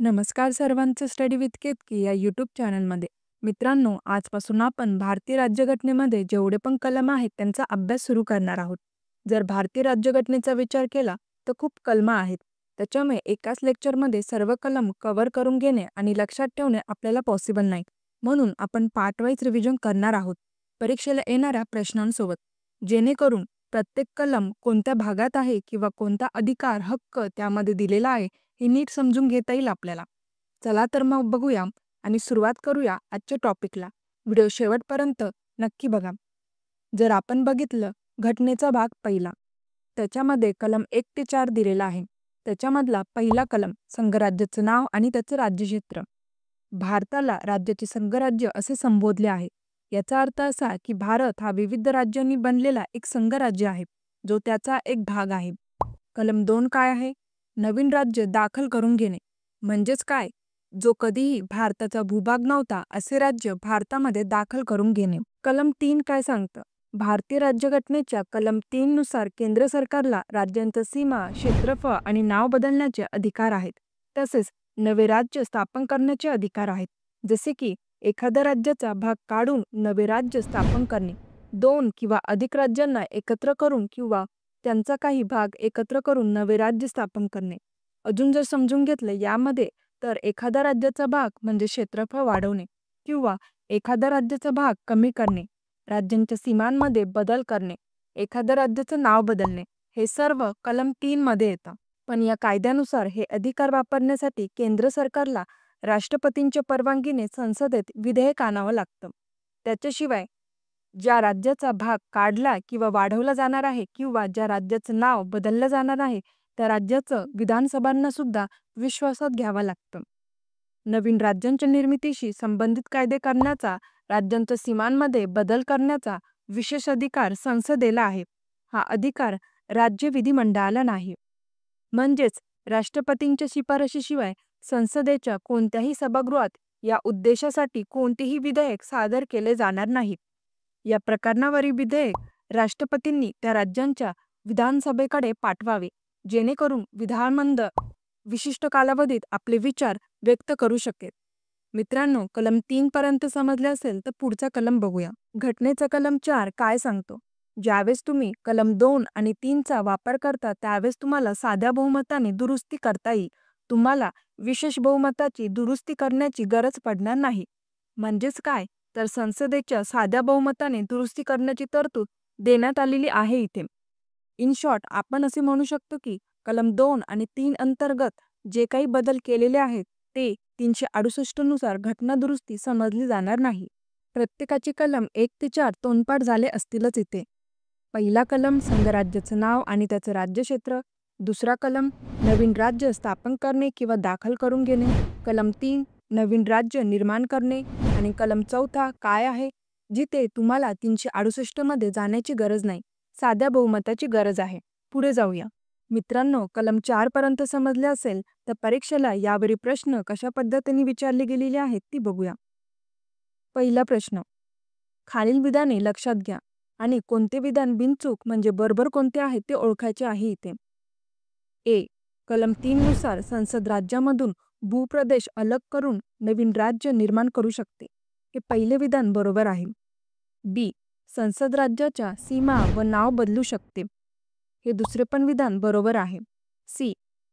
नमस्कार सर्वांचं study with Ketaki या यूट्यूब चॅनलमध्ये. मित्रांनो, आजपासून आपण भारतीय राज्यघटनेमध्ये जेवढे पण कलम आहेत त्यांचा अभ्यास सुरू करणार आहोत. जर भारतीय राज्यघटनेचा विचार केला तर खूप कलमं आहेत. त्याच्यामुळे एकाच लेक्चरमध्ये सर्व कलम कव्हर करून घेणे आणि लक्षात ठेवणे आपल्याला पॉसिबल नाही. म्हणून आपण पार्ट वाईज रिव्हिजन करणार आहोत परीक्षेला येणाऱ्या प्रश्नांसोबत, जेणेकरून प्रत्येक कलम कोणत्या भागात आहे किंवा कोणता अधिकार हक्क त्यामध्ये दिलेला आहे हे नीट समजून घेता येईल आपल्याला. चला तर मग बघूया आणि सुरुवात करूया आजच्या टॉपिकला. व्हिडिओ शेवटपर्यंत नक्की बघा. जर आपण बघितलं घटनेचा भाग पहिला, त्याच्यामध्ये कलम 1 ते 4 दिलेला आहे. त्याच्यामधला पहिला कलम संघराज्याचं नाव आणि त्याचं राज्यक्षेत्र. भारताला राज्याचे संघराज्य असे संबोधले आहे. याचा अर्थ असा की भारत हा विविध राज्यांनी बनलेला एक संघराज्य आहे, जो त्याचा एक भाग आहे. कलम 2 काय आहे? नवीन राज्य दाखल करून घेणे. म्हणजेच काय? जो कधीही भारताचा भूभाग नव्हता असे राज्य भारतामध्ये दाखल करून घेणे. कलम 3 काय सांगतं? भारतीय राज्यघटनेच्या कलम 3 नुसार केंद्र सरकारला राज्यांचा सीमा, क्षेत्रफळ आणि नाव बदलण्याचे अधिकार आहेत. तसेच नवे राज्य स्थापन करण्याचे अधिकार आहेत. जसे की एखाद्या राज्याचा भाग काढून नवे राज्य स्थापन करणे, 2 किंवा अधिक राज्यांना एकत्र करून किंवा त्यांचा काही भाग एकत्र करून नवे राज्य स्थापन करणे. अजून जर समजून घेतलं यामध्ये, तर एखाद्या राज्याचा भाग म्हणजे क्षेत्रफळ वाढवणे किंवा एखाद्या राज्याचा भाग कमी करणे, राज्यांच्या सीमांमध्ये बदल करणे, एखाद्या राज्याचं नाव बदलणे, हे सर्व कलम 3 मध्ये येतं. पण या कायद्यानुसार हे अधिकार वापरण्यासाठी केंद्र सरकारला राष्ट्रपतींच्या परवानगीने संसदेत विधेयक आणावं लागतं. त्याच्याशिवाय ज्या राज्याचा भाग काढला किंवा वाढवला जाणार आहे किंवा ज्या राज्याचं नाव बदललं जाणार आहे त्या राज्याचं विधानसभांना सुद्धा विश्वासात घ्यावं लागतं. नवीन राज्यांच्या निर्मितीशी संबंधित कायदे करण्याचा, राज्यांच्या सीमांमध्ये बदल करण्याचा विशेष अधिकार संसदेला आहे. हा अधिकार राज्य विधिमंडळाला नाही. म्हणजेच राष्ट्रपतींच्या शिफारशीशिवाय संसदेच्या कोणत्याही सभागृहात या उद्देशासाठी कोणतेही विधेयक सादर केले जाणार नाही. या प्रकरणावरील विधेयक राष्ट्रपतींनी त्या राज्यांच्या विधानसभेकडे पाठवावे, जेणेकरून विधानमंडळ विशिष्ट कालावधीत आपले विचार व्यक्त करू शकेल. मित्रांनो, कलम 3 पर्यंत समजले असेल तर पुढचा कलम बघूया. घटनेचा कलम 4 काय सांगतो? ज्यावेळेस तुम्ही कलम 2 आणि 3 चा वापर करता त्यावेळेस तुम्हाला साध्या बहुमताने दुरुस्ती करता येईल. तुम्हाला विशेष बहुमताची दुरुस्ती करण्याची गरज पडणार नाही. म्हणजेच काय? तर संसदेच्या साध्या बहुमताने दुरुस्ती करण्याची तरतूद देण्यात आलेली आहे इथे. इन शॉर्ट आपण असे म्हणू शकतो की कलम 2 आणि 3 अंतर्गत जे काही बदल केलेले आहेत ते 368 नुसार घटना दुरुस्ती समजली जाणार नाही. प्रत्येकाचे कलम 1 ते 4 तोंडपाठ झाले असतीलच इथे. पहिला कलम संघराज्याचं नाव आणि त्याचं राज्यक्षेत्र. दुसरा कलम नवीन राज्य स्थापन करणे किंवा दाखल करून घेणे. कलम 3 नवीन राज्य निर्माण करणे. आणि कलम 4 काय आहे? जिथे तुम्हाला 368 मध्ये जाण्याची गरज नाही, साध्या बहुमताची गरज आहे. पुढे जाऊया. मित्रांनो, कलम 4 पर्यंत समजले असेल तर परीक्षेला यावरील प्रश्न कशा पद्धतीने विचारले गेलेले आहेत ती बघूया. पहिला प्रश्न, खालील विधाने लक्षात घ्या आणि कोणते विधान बिनचूक म्हणजे बरोबर कोणते आहे ते ओळखायचे आहे इथे. ए. कलम 3 नुसार संसद राज्यामधून भूप्रदेश अलग करून नवीन राज्य निर्माण करू शकते. हे पहिले विधान बरोबर आहे. बी. संसद राज्याच्या सीमा व नाव बदलू शकते. हे दुसरे पण विधान बरोबर आहे. सी.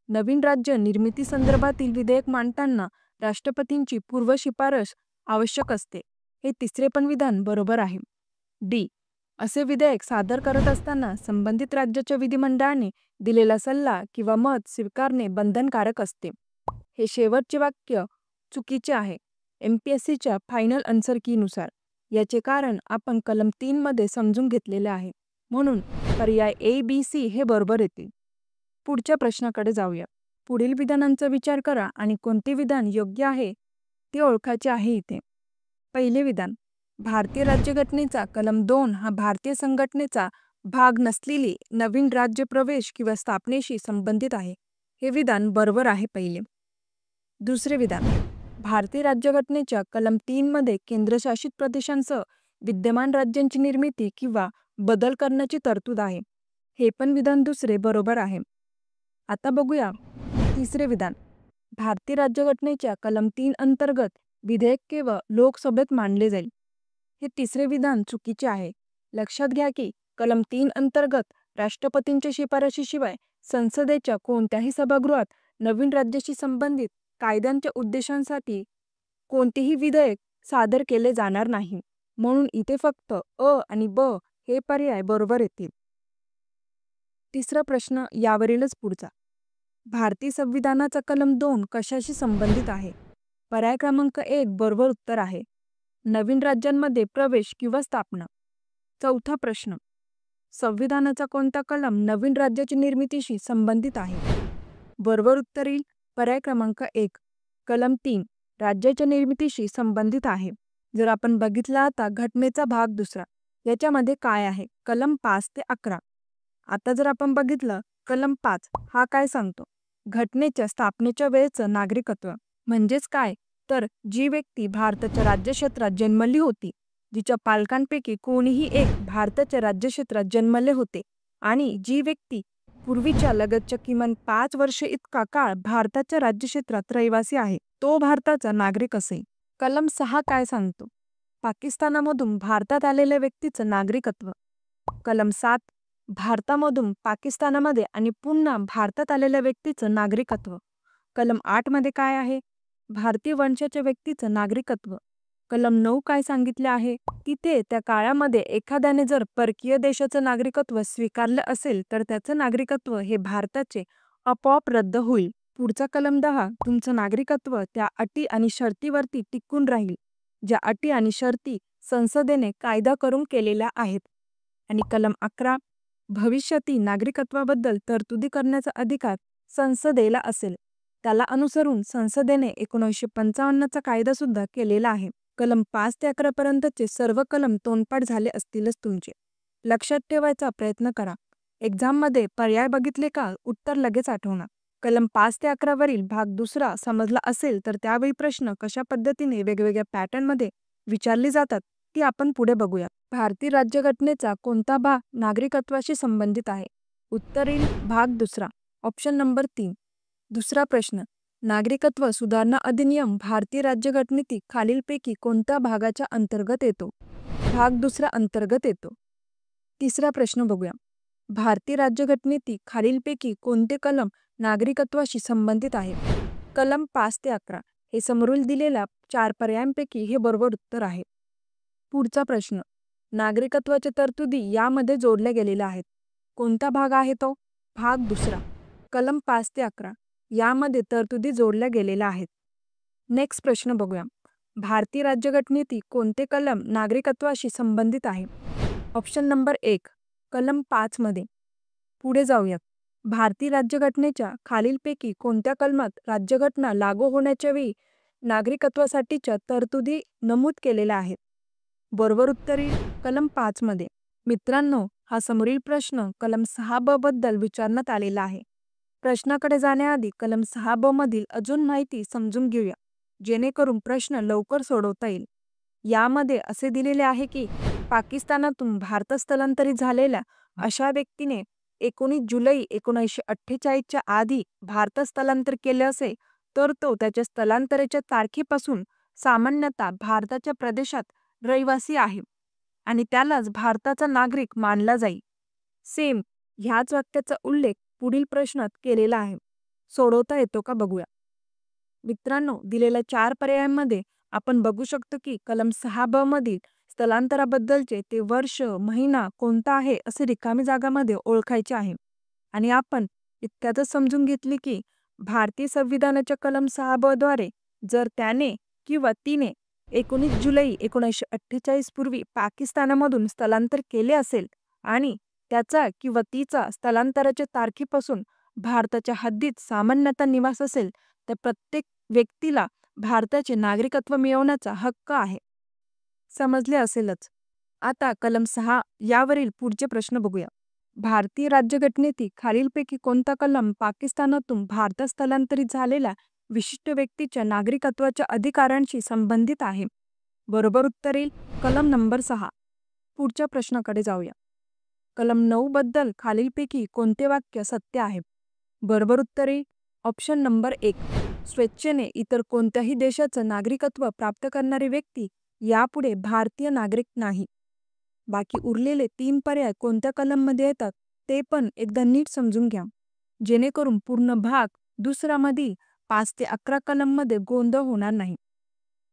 नवीन राज्य निर्मिती संदर्भातील विधेयक मांडताना राष्ट्रपतींची पूर्व शिफारस आवश्यक असते. हे तिसरे पण विधान बरोबर आहे. डी. असे विधेयक सादर करत असताना संबंधित राज्याच्या विधिमंडळाने दिलेला सल्ला किंवा मत स्वीकारणे बंधनकारक असते. हे शेवटचे वाक्य चुकीचे आहे MPSCच्या फायनल आन्सर की नुसार. याचे कारण आपण कलम 3 मध्ये समजून घेतलेले आहे. म्हणून पर्याय ABC हे बरोबर येतील. पुढच्या प्रश्नाकडे जाऊया. पुढील विधानांचा विचार करा आणि कोणते विधान योग्य आहे ते ओळखायचे आहे इथे. पहिले विधान, भारतीय राज्यघटनेचा कलम 2 हा भारतीय संघटनेचा भाग नसलेली नवीन राज्य प्रवेश किंवा स्थापनेशी संबंधित आहे. हे विधान बरोबर आहे पहिले. दुसरे विधान, भारतीय राज्यघटनेच्या कलम 3 मध्ये केंद्रशासित प्रदेशांसह विद्यमान राज्यांची निर्मिती किंवा बदल करण्याची तरतूद आहे. हे पण विधान दुसरे बरोबर आहे. आता बघूया तिसरे विधान, भारतीय राज्यघटनेच्या कलम 3 अंतर्गत विधेयक केवळ लोकसभेत मांडले जाईल. हे तिसरे विधान चुकीचे आहे. लक्षात घ्या की कलम 3 अंतर्गत राष्ट्रपतींच्या शिफारशीशिवाय संसदेच्या कोणत्याही सभागृहात नवीन राज्याशी संबंधित कायद्यांच्या उद्देशांसाठी कोणतेही विधेयक सादर केले जाणार नाही. म्हणून इथे फक्त अ आणि ब हे पर्याय बरोबर येतील. तिसरा प्रश्न यावरीलच पुढचा. भारतीय संविधानाचा कलम 2 कशाशी संबंधित आहे? पर्याय क्रमांक 1 बरोबर उत्तर आहे. नवीन राज्यांमध्ये प्रवेश किंवा स्थापना. चौथा प्रश्न. संविधानाचा कोणता कलम नवीन राज्याच्या निर्मितीशी संबंधित आहे? बरोबर उत्तर येईल पर्याय क्रमांक 1 कलम 3 राज्याच्या निर्मितीशी संबंधित आहे. जर आपण बघितला आता घटनेचा भाग दुसरा याच्यामध्ये काय आहे? कलम 5 ते 11. आता जर आपण बघितलं कलम 5 हा काय सांगतो? घटनेच्या स्थापनेच्या वेळेचं नागरिकत्व म्हणजेच काय तर जी व्यक्ती भारताच्या राज्यक्षेत्रात जन्मली होती, जिच्या पालकांपैकी कोणीही एक भारताच्या राज्यक्षेत्रात जन्मले होते आणि जी व्यक्ती पूर्वीच्या लगतच्या किमान 5 वर्ष इतका काळ भारताच्या राज्यक्षेत्रात रहिवासी आहे, तो भारताचा नागरिक असेल. कलम 6 काय सांगतो? पाकिस्तानामधून भारतात आलेल्या व्यक्तीचं नागरिकत्व. कलम 7 भारतामधून पाकिस्तानामध्ये आणि पुन्हा भारतात आलेल्या व्यक्तीचं नागरिकत्व. कलम 8 मध्ये काय आहे? भारतीय वंशाच्या व्यक्तीचं नागरिकत्व. कलम 9 काय सांगितले आहे? तिथे त्या काळामध्ये एखाद्याने जर परकीय देशाचं नागरिकत्व स्वीकारलं असेल तर त्याचं नागरिकत्व हे भारताचे आपोआप रद्द होईल. पुढचा कलम 10 तुमचं नागरिकत्व त्या अटी आणि शर्तीवरती टिकून राहील ज्या अटी आणि शर्ती संसदेने कायदा करून केलेल्या आहेत. आणि कलम 11 भविष्यातील नागरिकत्वाबद्दल तरतुदी करण्याचा अधिकार संसदेला असेल. त्याला अनुसरून संसदेने 1955चा कायदा सुद्धा केलेला आहे. कलम 5 ते 11 पर्यंतचे सर्व कलम तोंडपाठ झाले असतीलच तुमचे. लक्षात ठेवायचा प्रयत्न करा. एक्झाममध्ये पर्याय बघितले का उत्तर लगेच आठवणार. कलम 5 ते 11 वरील भाग दुसरा समजला असेल तर त्यावेळी प्रश्न कशा पद्धतीने वेगवेगळ्या पॅटर्नमध्ये विचारले जातात ती आपण पुढे बघूया. भारतीय राज्यघटनेचा कोणता भाग नागरिकत्वाशी संबंधित आहे? उत्तर येईल भाग दुसरा ऑप्शन नंबर 3. दुसरा प्रश्न. नागरिकत्व सुधारणा अधिनियम भारतीय राज्यघटनेतील खालीलपैकी कोणत्या भागाच्या अंतर्गत येतो? भाग दुसरा अंतर्गत येतो. तिसरा प्रश्न बघूया. भारतीय राज्यघटनेतील खालीलपैकी कोणते कलम नागरिकत्वाशी संबंधित आहे? कलम 5 ते 11 हे समोरील दिलेल्या 4 पर्यायांपैकी हे बरोबर उत्तर आहे. पुढचा प्रश्न. नागरिकत्वाच्या तरतुदी यामध्ये जोडल्या गेलेल्या आहेत. कोणता भाग आहे तो? भाग दुसरा कलम 5 ते 11 यामध्ये तरतुदी जोडल्या गेलेल्या आहेत. नेक्स्ट प्रश्न बघूया. भारतीय राज्यघटनेतील कोणते कलम नागरिकत्वाशी संबंधित आहे? ऑप्शन नंबर 1 कलम 5 मध्ये. पुढे जाऊयात. भारतीय राज्यघटनेच्या खालीलपैकी कोणत्या कलमात राज्यघटना लागू होण्याच्या वेळी नागरिकत्वासाठीच्या तरतुदी नमूद केलेल्या आहेत? बरोबर उत्तर येईल कलम 5 मध्ये. मित्रांनो, हा समोरील प्रश्न कलम 6 ब बद्दल विचारण्यात आलेला आहे. प्रश्नाकडे जाण्याआधी कलम 6 ब मधील अजून माहिती समजून घेऊया जेणेकरून प्रश्न लवकर सोडवता येईल. यामध्ये असे दिलेले आहे की पाकिस्तानातून भारतात स्थलांतरित झालेल्या अशा व्यक्तीने 19 जुलै 1948च्या आधी भारतात स्थलांतर केले असे तर तो त्याच्या स्थलांतराच्या तारखेपासून सामान्यतः भारताच्या प्रदेशात रहिवासी आहे आणि त्यालाच भारताचा नागरिक मानला जाईल. सेम ह्याच वाक्याचा उल्लेख पुढील प्रश्नात केलेला आहे. सोडवता येतो का बघूया. मित्रांनो, दिलेल्या 4 पर्यायांमध्ये आपण बघू शकतो की कलम 6 ब मधील स्थलांतराबद्दलचे ते वर्ष महिना कोणता आहे असे रिकामी जागामध्ये ओळखायचे आहे. आणि आपण इतक्यातच समजून घेतले की भारतीय संविधानाच्या कलम 6 ब द्वारे जर त्याने किंवा तिने 19 जुलै 1948 पूर्वी पाकिस्तानामधून स्थलांतर केले असेल आणि त्याचा किंवा तिचा स्थलांतराच्या तारखेपासून भारताच्या हद्दीत सामान्यतः निवास असेल तर प्रत्येक व्यक्तीला भारताचे नागरिकत्व मिळवण्याचा हक्क आहे. समजले असेलच. आता कलम 6 यावरील पुढचे प्रश्न बघूया. भारतीय राज्यघटनेतील खालीलपैकी कोणता कलम पाकिस्तानातून भारतात स्थलांतरित झालेल्या विशिष्ट व्यक्तीच्या नागरिकत्वाच्या अधिकारांशी संबंधित आहे? बरोबर उत्तर येईल कलम नंबर 6. पुढच्या प्रश्नाकडे जाऊया. कलम 9 बद्दल खालीलपैकी कोणते वाक्य सत्य आहे? बरोबर उत्तर येईल ऑप्शन नंबर 1 स्वेच्छेने इतर कोणत्याही देशाचं नागरिकत्व प्राप्त करणारी व्यक्ती यापुढे भारतीय नागरिक नाही. बाकी उरलेले 3 पर्याय कोणत्या कलममध्ये येतात ते पण एकदा नीट समजून घ्या, जेणेकरून पूर्ण भाग दुसऱ्यामधील 5 ते 11 कलममध्ये गोंधळ होणार नाही.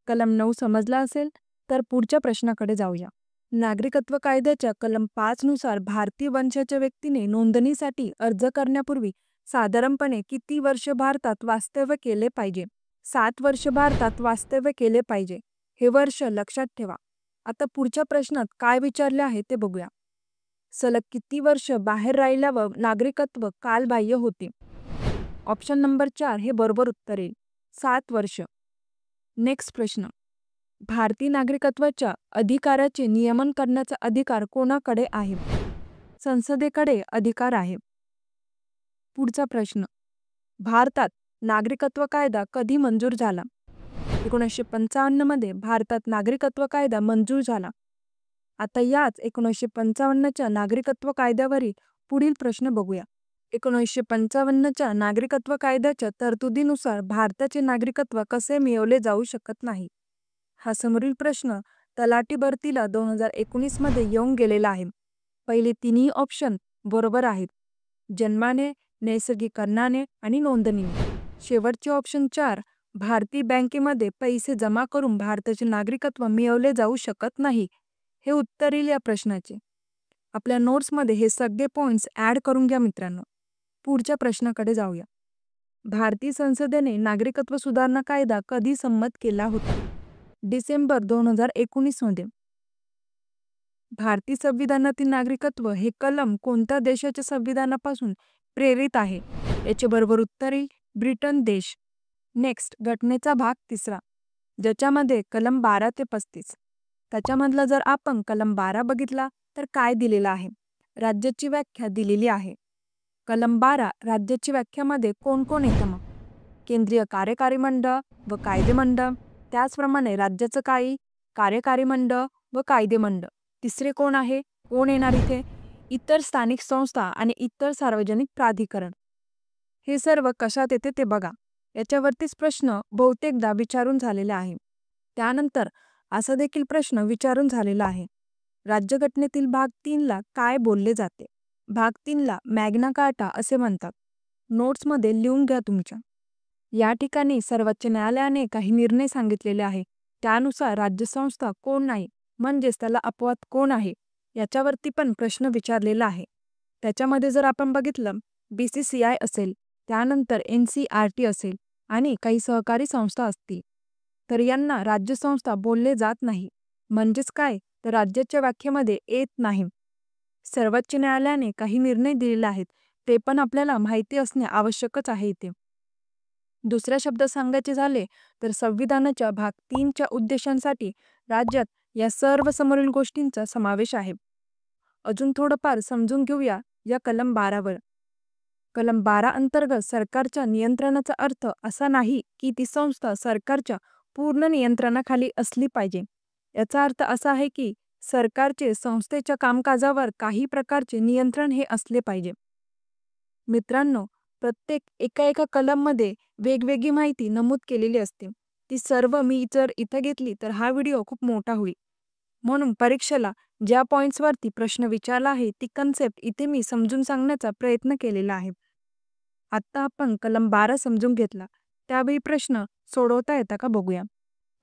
कलम 9 समजला असेल तर पुढच्या प्रश्नाकडे जाऊया. नागरिकत्व कायद्याच्या कलम 5 नुसार भारतीय वंशाच्या व्यक्तीने नोंदणीसाठी अर्ज करण्यापूर्वी साधारणपणे किती वर्ष भारतात वास्तव्य केले पाहिजे? 7 वर्ष भारतात वास्तव्य केले पाहिजे. हे वर्ष लक्षात ठेवा. आता पुढच्या प्रश्नात काय विचारले आहे ते बघूया. सलग किती वर्ष बाहेर राहिल्यावर नागरिकत्व कालबाह्य होते? ऑप्शन नंबर 4 हे बरोबर उत्तर येईल. 7 वर्ष. नेक्स्ट प्रश्न. भारतीय नागरिकत्वाच्या अधिकाराचे नियमन करण्याचा अधिकार कोणाकडे आहे? संसदेकडे अधिकार आहे. पुढचा प्रश्न. भारतात नागरिकत्व कायदा कधी मंजूर झाला? 1955 मध्ये भारतात नागरिकत्व कायदा मंजूर झाला. आता याच 1955च्या नागरिकत्व कायद्यावरील पुढील प्रश्न बघूया. 1955च्या नागरिकत्व कायद्याच्या तरतुदीनुसार भारताचे नागरिकत्व कसे मिळवले जाऊ शकत नाही? हा समोरील प्रश्न तलाठी भरतीला 2019 मध्ये येऊन गेलेला आहे. पहिले तिन्ही ऑप्शन बरोबर आहेत. जन्माने, नैसर्गिकरणाने आणि नोंदणीने. शेवटचे ऑप्शन 4 भारतीय बँकेमध्ये पैसे जमा करून भारताचे नागरिकत्व मिळवले जाऊ शकत नाही, हे उत्तर येईल या प्रश्नाचे. आपल्या नोट्समध्ये हे सगळे पॉइंट्स ॲड करून घ्या मित्रांनो. पुढच्या प्रश्नाकडे जाऊया. भारतीय संसदेने नागरिकत्व सुधारणा कायदा कधी संमत केला होता? डिसेंबर 2019 मध्ये. भारतीय संविधानातील नागरिकत्व हे कलम कोणत्या देशाच्या संविधानापासून प्रेरित आहे? याचे बरोबर उत्तर येईल ब्रिटन देश. नेक्स्ट, घटनेचा भाग 3, ज्याच्यामध्ये कलम 12 ते 35. त्याच्यामधला जर आपण कलम 12 बघितला तर काय दिलेलं आहे? राज्याची व्याख्या दिलेली आहे. कलम 12 राज्याची व्याख्यामध्ये कोण कोण येतं मग? केंद्रीय कार्यकारी मंडळ व कायदे मंडळ. त्याचप्रमाणे राज्याचं कार्यकारी मंडळ व कायदे मंडळ. तिसरे कोण आहे? कोण येणार इथे? इतर स्थानिक संस्था आणि इतर सार्वजनिक प्राधिकरण. हे सर्व कशात येते ते बघा. याच्यावरतीच प्रश्न बहुतेकदा विचारून झालेला आहे. त्यानंतर असा देखील प्रश्न विचारून झालेला आहे. राज्यघटनेतील भाग 3ला काय बोलले जाते? भाग 3ला मॅग्ना कार्टा असे म्हणतात. नोट्समध्ये लिहून घ्या तुमच्या. या ठिकाणी सर्वोच्च न्यायालयाने काही निर्णय सांगितलेले आहे. त्यानुसार राज्यसंस्था कोण नाही, म्हणजेच त्याला अपवाद कोण आहे, याच्यावरती पण प्रश्न विचारलेला आहे. त्याच्यामध्ये जर आपण बघितलं BCCI असेल, त्यानंतर NCERT असेल आणि काही सहकारी संस्था असतील, तर यांना राज्यसंस्था बोलले जात नाही. म्हणजेच काय, तर राज्याच्या व्याख्येमध्ये येत नाही. सर्वोच्च न्यायालयाने काही निर्णय दिलेले आहेत, ते पण आपल्याला माहिती असणे आवश्यकच आहे इथे. दुसऱ्या शब्दात सांगायचे झाले तर संविधानाच्या भाग 3च्या उद्देशांसाठी राज्यात या सर्व समोरील गोष्टींचा समावेश आहे. अजून थोडंफार समजून घेऊया या कलम 12वर. कलम 12 अंतर्गत सरकारच्या नियंत्रणाचा अर्थ असा नाही की ती संस्था सरकारच्या पूर्ण नियंत्रणाखाली असली पाहिजे. याचा अर्थ असा आहे की सरकारचे संस्थेच्या कामकाजावर काही प्रकारचे नियंत्रण हे असले पाहिजे. मित्रांनो, प्रत्येक एका कलममध्ये वेगवेगळी माहिती नमूद केलेली असते. ती सर्व मी जर इथं घेतली तर हा व्हिडिओ खूप मोठा होईल. म्हणून परीक्षेला ज्या पॉईंट्सवरती प्रश्न विचारला आहे ती कन्सेप्ट इथे मी समजून सांगण्याचा प्रयत्न केलेला आहे. आत्ता आपण कलम 12 समजून घेतला, त्यावेळी प्रश्न सोडवता येता का बघूया.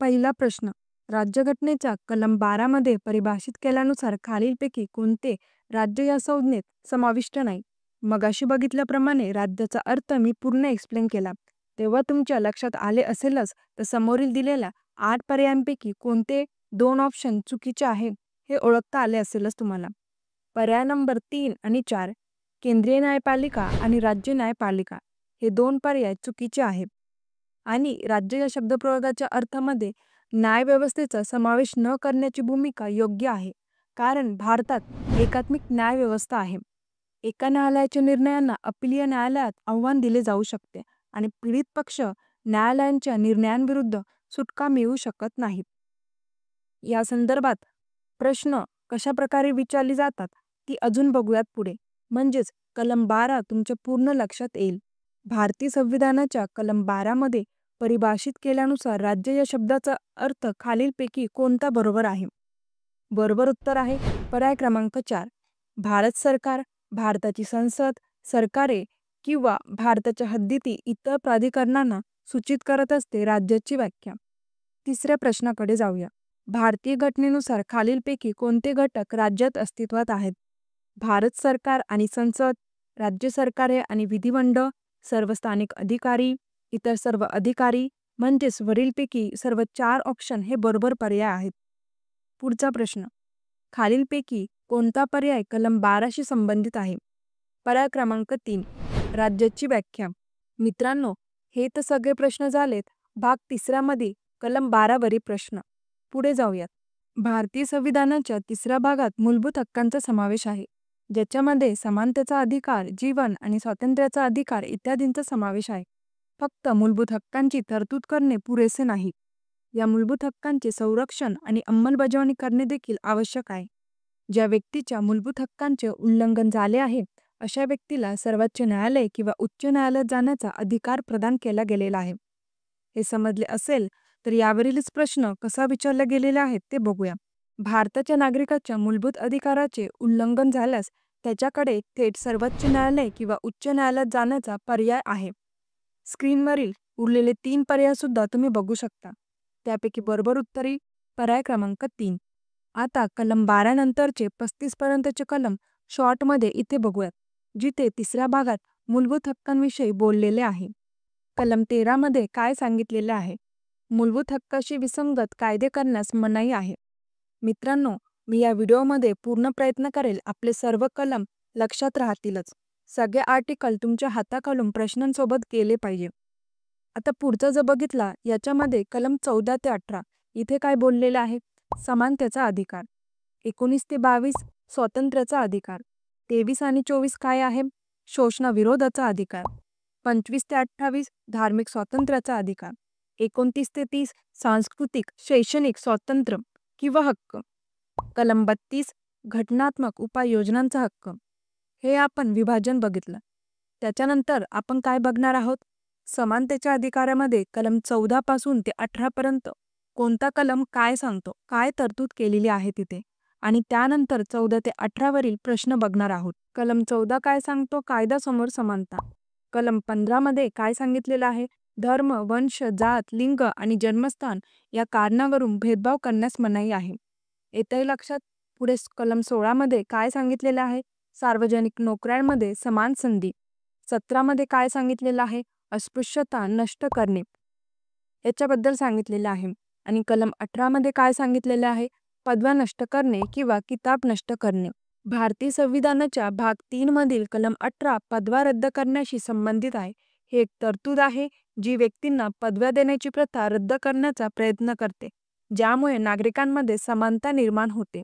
पहिला प्रश्न. राज्यघटनेच्या कलम 12 मध्ये परिभाषित केल्यानुसार खालीलपैकी कोणते राज्य या संज्ञेत समाविष्ट नाही? मगाशी बघितल्याप्रमाणे राज्याचा अर्थ मी पूर्ण एक्सप्लेन केला, तेव्हा तुमच्या लक्षात आले असेलच. तर समोरील दिलेल्या 8 पर्यायांपैकी कोणते 2 ऑप्शन चुकीचे आहे हे ओळखता आले असेलच तुम्हाला. पर्याय नंबर 3 आणि 4, केंद्रीय न्यायपालिका आणि राज्य न्यायपालिका, हे 2 पर्याय चुकीचे आहेत. आणि राज्य या शब्दप्रयोगाच्या अर्थामध्ये न्यायव्यवस्थेचा समावेश न करण्याची भूमिका योग्य आहे, कारण भारतात एकात्मिक न्यायव्यवस्था आहे. एका न्यायालयाच्या निर्णयांना अपीलीय न्यायालयात आव्हान दिले जाऊ शकते आणि पीडित पक्ष न्यायालयांच्या निर्णयांविरुद्ध सुटका मिळवू शकत नाहीत. या संदर्भात प्रश्न कशा प्रकारे विचारली जातात ती अजून बघूयात पुढे, म्हणजेच कलम 12 तुमच्या पूर्ण लक्षात येईल. भारतीय संविधानाच्या कलम 12 मध्ये परिभाषित केल्यानुसार राज्य या शब्दाचा अर्थ खालीलपैकी कोणता बरोबर आहे? बरोबर उत्तर आहे पर्याय क्रमांक 4. भारत सरकार, भारताची संसद, सरकारे किंवा भारताच्या हद्दीतील इतर प्राधिकरणांना सूचित करत असते राज्याची व्याख्या. तिसऱ्या प्रश्नाकडे जाऊया. भारतीय घटनेनुसार खालीलपैकी कोणते घटक राज्यात अस्तित्वात आहेत? भारत सरकार आणि संसद, राज्य सरकारे आणि विधिमंडळ, सर्व स्थानिक अधिकारी, इतर सर्व अधिकारी, म्हणजेच वरीलपैकी सर्व 4 ऑप्शन हे बरोबर पर्याय आहेत. पुढचा प्रश्न. खालीलपैकी कोणता पर्याय कलम 12शी संबंधित आहे? पर्याय क्रमांक 3. राज्याची व्याख्या. मित्रांनो, हे तर सगळे प्रश्न झालेत भाग 3 मध्ये कलम 12 वरील प्रश्न. पुढे जाऊयात. भारतीय संविधानाच्या 3ऱ्या भागात मूलभूत हक्कांचा समावेश आहे, ज्याच्यामध्ये समानतेचा अधिकार, जीवन आणि स्वातंत्र्याचा अधिकार इत्यादींचा समावेश आहे. फक्त मूलभूत हक्कांची तरतूद करणे पुरेसे नाही. या मूलभूत हक्कांचे संरक्षण आणि अंमलबजावणी करणे देखील आवश्यक आहे. ज्या व्यक्तीच्या मूलभूत हक्कांचे उल्लंघन झाले आहे अशा व्यक्तीला सर्वोच्च न्यायालय किंवा उच्च न्यायालयात जाण्याचा अधिकार प्रदान केला गेलेला आहे. हे समजले असेल तर यावरीलच प्रश्न कसा विचारले गेलेले आहेत ते बघूया. भारताच्या नागरिकाच्या मूलभूत अधिकाराचे उल्लंघन झाल्यास त्याच्याकडे थेट सर्वोच्च न्यायालय किंवा उच्च न्यायालयात जाण्याचा पर्याय आहे. स्क्रीनवरील उरलेले 3 पर्याय सुद्धा तुम्ही बघू शकता. त्यापैकी बरोबर उत्तरी पर्याय क्रमांक 3. आता कलम 12 नंतरचे 35 पर्यंतचे कलम शॉर्टमध्ये इथे बघूयात, जिथे 3ऱ्या भागात मूलभूत हक्कांविषयी बोललेले आहे. कलम 13 मध्ये काय सांगितलेले आहे? मूलभूत हक्काशी विसंगत कायदे करण्यास मनाई आहे. मित्रांनो, मी या व्हिडिओमध्ये पूर्ण प्रयत्न करेल आपले सर्व कलम लक्षात राहतीलच. सगळे आर्टिकल तुमच्या हाताखालून प्रश्नांसोबत गेले पाहिजे. आता पुढचं जर बघितला याच्यामध्ये कलम 14 ते 18 इथे काय बोललेलं आहे? समानतेचा अधिकार. 19 ते 22 स्वातंत्र्याचा अधिकार. 23 आणि 24 काय आहे? शोषणाविरोधाचा अधिकार. 25 ते 28 धार्मिक स्वातंत्र्याचा अधिकार. 29 ते 30 सांस्कृतिक शैक्षणिक स्वातंत्र्य किंवा हक्क. कलम 32 घटनात्मक उपाययोजनांचा हक्क. हे आपण विभाजन बघितलं. त्याच्यानंतर आपण काय बघणार आहोत? समानतेच्या अधिकारामध्ये कलम 14 पासून ते 18 पर्यंत कोणता कलम काय सांगतो, काय तरतूद केलेली आहे तिथे, आणि त्यानंतर 14 ते 18 वरील प्रश्न बघणार आहोत. कलम 14 काय सांगतो? कायद्यासमोर समानता. कलम 15 मध्ये काय सांगितलेलं आहे? धर्म, वंश, जात, लिंग आणि जन्मस्थान या कारणावरून भेदभाव करण्यास मनाई आहे. येतंय लक्षात? पुढे कलम 16 मध्ये काय सांगितलेलं आहे? सार्वजनिक नोकऱ्यांमध्ये समान संधी. 17 मध्ये काय सांगितलेलं आहे? अस्पृश्यता नष्ट करणे याच्याबद्दल सांगितलेलं आहे. आणि कलम 18 मध्ये काय सांगितलेलं आहे? पदव्या नष्ट करणे किंवा किताब नष्ट करणे. भारतीय संविधानाच्या भाग 3 मधील कलम 18 पदव्या रद्द करण्याशी संबंधित आहे. हे एक तरतूद आहे जी व्यक्तींना पदव्या देण्याची प्रथा रद्द करण्याचा प्रयत्न करते, ज्यामुळे नागरिकांमध्ये समानता निर्माण होते.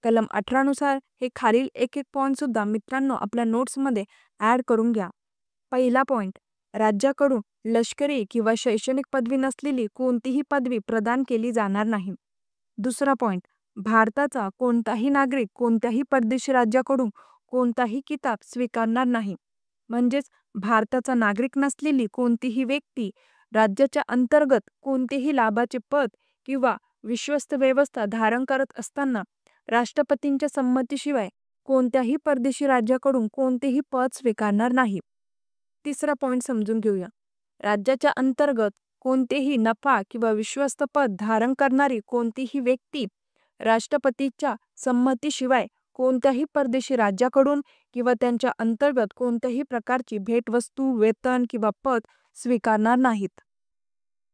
कलम 18 नुसार हे खालील एक पॉइंट सुद्धा मित्रांनो आपल्या नोट्समध्ये ॲड करून घ्या. पहिला पॉइंट, राज्याकडून लष्करी किंवा शैक्षणिक पदवी नसलेली कोणतीही पदवी प्रदान केली जाणार नाही. दुसरा पॉइंट, भारताचा कोणताही नागरिक कोणत्याही परदेशी राज्याकडून कोणताही किताब स्वीकारणार नाही. म्हणजेच भारताचा नागरिक नसलेली कोणतीही व्यक्ती राज्याच्या अंतर्गत कोणतेही लाभाचे पद किंवा विश्वस्त व्यवस्था धारण करत असताना राष्ट्रपतींच्या संमतीशिवाय कोणत्याही परदेशी राज्याकडून कोणतेही पद स्वीकारणार नाही. तिसरा पॉइंट समजून घेऊया. राज्याच्या अंतर्गत कोणतेही नफा किंवा विश्वस्त पद धारण करणारी कोणतीही व्यक्ती राष्ट्रपतीच्या संमतीशिवाय कोणत्याही परदेशी राज्याकडून किंवा त्यांच्या अंतर्गत कोणत्याही प्रकारची भेटवस्तू, वेतन किंवा पद स्वीकारणार नाहीत.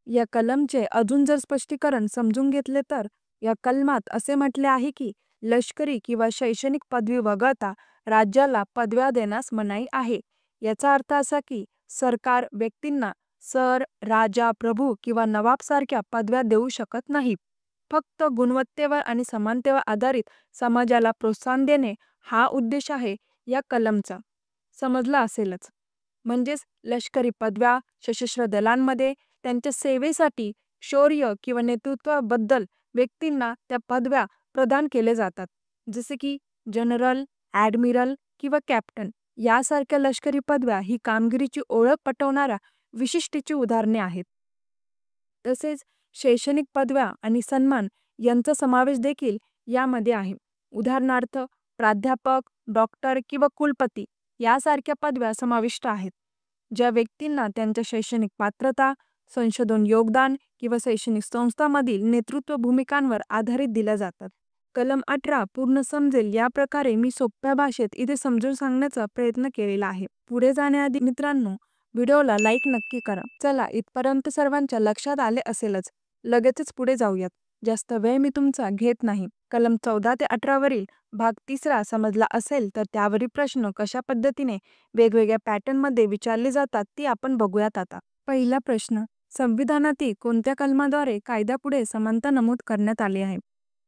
या कलमचे अजून जर स्पष्टीकरण समजून घेतले तर या कलमात असे म्हटले आहे की लष्करी किंवा शैक्षणिक पदवी वगळता राज्याला पदव्या देण्यास मनाई आहे. याचा अर्थ असा की सरकार व्यक्तींना सर, राजा, प्रभू किंवा नवाब सारख्या पदव्या देऊ शकत नाही. फक्त गुणवत्तेवर आणि समानतेवर आधारित समाजाला प्रोत्साहन देणे हा उद्देश आहे या कलमचा. समजला असेलच. म्हणजेच लष्करी पदव्या, सशस्त्र दलांमध्ये त्यांच्या सेवेसाठी शौर्य किंवा नेतृत्वाबद्दल व्यक्तींना त्या पदव्या प्रदान केले जातात, जसे की जनरल, ॲडमिरल किंवा कॅप्टन यासारख्या लष्करी पदव्या ही कामगिरीची ओळख पटवणाऱ्या विशिष्टीची उदाहरणे आहेत. तसेच शैक्षणिक पदव्या आणि सन्मान यांचा समावेश देखील यामध्ये आहे. उदाहरणार्थ प्राध्यापक, डॉक्टर किंवा कुलपती यासारख्या पदव्या समाविष्ट आहेत, ज्या व्यक्तींना त्यांच्या शैक्षणिक पात्रता, संशोधन योगदान किंवा शैक्षणिक संस्थांमधील नेतृत्व भूमिकांवर आधारित दिल्या जातात. कलम 18 पूर्ण समजेल या प्रकारे मी सोप्या भाषेत इथे समजून सांगण्याचा प्रयत्न केलेला आहे. पुढे जाण्याआधी मित्रांनो, व्हिडिओला लाईक नक्की करा. चला, इथपर्यंत सर्वांच्या लक्षात आले असेलच. लगेचच पुढे जाऊयात. जास्त वेळ मी तुमचा घेत नाही. कलम 14 ते 18 वरील भाग 3 समजला असेल तर त्यावरील प्रश्न कशा पद्धतीने वेगवेगळ्या पॅटर्नमध्ये विचारले जातात ती आपण बघूयात आता. पहिला प्रश्न, संविधानातील कोणत्या कलमाद्वारे कायद्यापुढे समानता नमूद करण्यात आली आहे?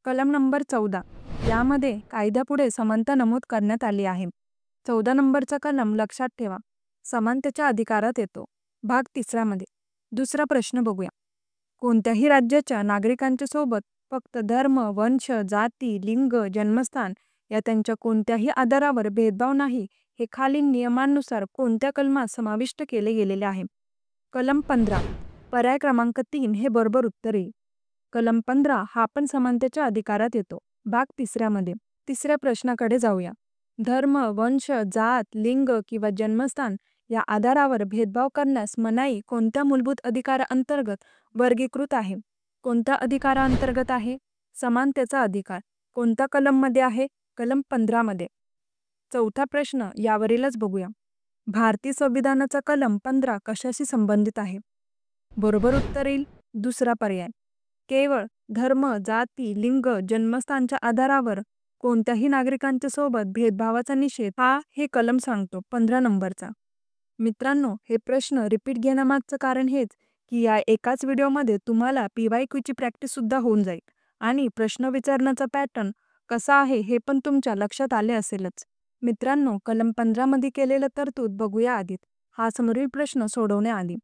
कलम नंबर 14. यामध्ये कायद्यापुढे समानता नमूद करण्यात आली आहे. 14 नंबरचा कलम लक्षात ठेवा. समानतेच्या अधिकारात येतो. भाग 3 मध्ये. दुसरा प्रश्न बघूया. कोणत्याही राज्याच्या नागरिकांच्या सोबत फक्त धर्म, वंश, जाती, लिंग, जन्मस्थान या त्यांच्या कोणत्याही आधारावर भेदभाव नाही हे खालील नियमांनुसार कोणत्या कलमात समाविष्ट केले गेलेले आहे? कलम 15. पर्याय क्रमांक 3 हे बरोबर उत्तर येईल. कलम 15 हा पण समानतेच्या अधिकारात येतो. भाग 3 मध्ये. तिसऱ्या प्रश्नाकडे जाऊया. धर्म, वंश, जात, लिंग किंवा जन्मस्थान या आधारावर भेदभाव करण्यास मनाई कोणत्या मूलभूत अधिकाराअंतर्गत वर्गीकृत आहे? कोणत्या अधिकाराअंतर्गत आहे? समानतेचा अधिकार. कोणत्या कलममध्ये आहे? कलम 15 मध्ये. चौथा प्रश्न यावरीलच बघूया. भारतीय संविधानाचा कलम 15 कशाशी संबंधित आहे? बरोबर उत्तर येईल दुसरा पर्याय. केवळ धर्म, जाती, लिंग, जन्मस्थानच्या आधारावर कोणत्याही नागरिकांच्या सोबत भेदभावाचा निषेध हा हे कलम सांगतो 15 नंबरचा. मित्रांनो, हे प्रश्न रिपीट घेण्यामागचं कारण हेच की या एकाच व्हिडिओमध्ये तुम्हाला PYQची प्रॅक्टिस सुद्धा होऊन जाईल आणि प्रश्न विचारण्याचा पॅटर्न कसा आहे हे पण तुमच्या लक्षात आले असेलच. मित्रांनो, कलम 15 मध्ये केलेलं तरतूद बघूया आधी. हा समोरील प्रश्न सोडवण्याआधी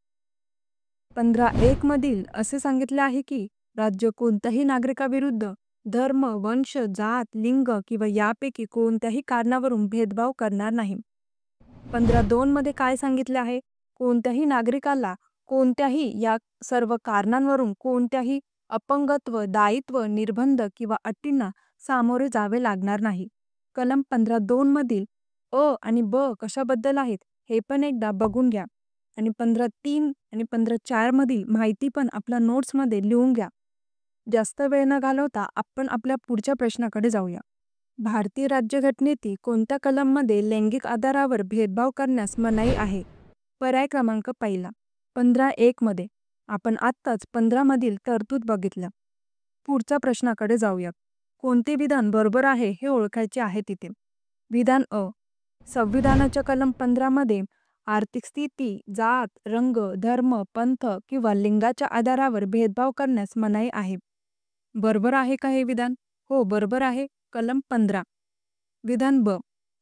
15(1) मधील असे सांगितले आहे की राज्य कोणत्याही नागरिकाविरुद्ध धर्म, वंश, जात, लिंग किंवा यापैकी कोणत्याही कारणावरून भेदभाव करणार नाही. 15(2) मध्ये काय सांगितले आहे? कोणत्याही नागरिकाला कोणत्याही या सर्व कारणांवरून कोणत्याही अपंगत्व, दायित्व, निर्बंध किंवा अटींना सामोरे जावे लागणार नाही. कलम 15(2) मधील अ आणि ब कशाबद्दल आहेत हे पण एकदा बघून घ्या आणि 15(3) आणि 15(4) मधील माहिती पण आपल्या नोट्समध्ये लिहून घ्या. जास्त वेळ न घालवता आपण आपल्या पुढच्या प्रश्नाकडे जाऊया. भारतीय राज्यघटनेतील कोणत्या कलममध्ये लैंगिक आधारावर भेदभाव करण्यास मनाई आहे? पर्याय क्रमांक पहिला 15(1) मध्ये. आपण आत्ताच 15 मधील तरतूद बघितलं. पुढच्या प्रश्नाकडे जाऊया. कोणते विधान बरोबर आहे हे ओळखायचे आहे तिथे. विधान अ. संविधानाच्या कलम 15 मध्ये आर्थिक स्थिती, जात, रंग, धर्म, पंथ किंवा लिंगाच्या आधारावर भेदभाव करण्यास मनाई आहे. बरोबर आहे का हे विधान? हो, बरोबर आहे. कलम 15. विधान ब.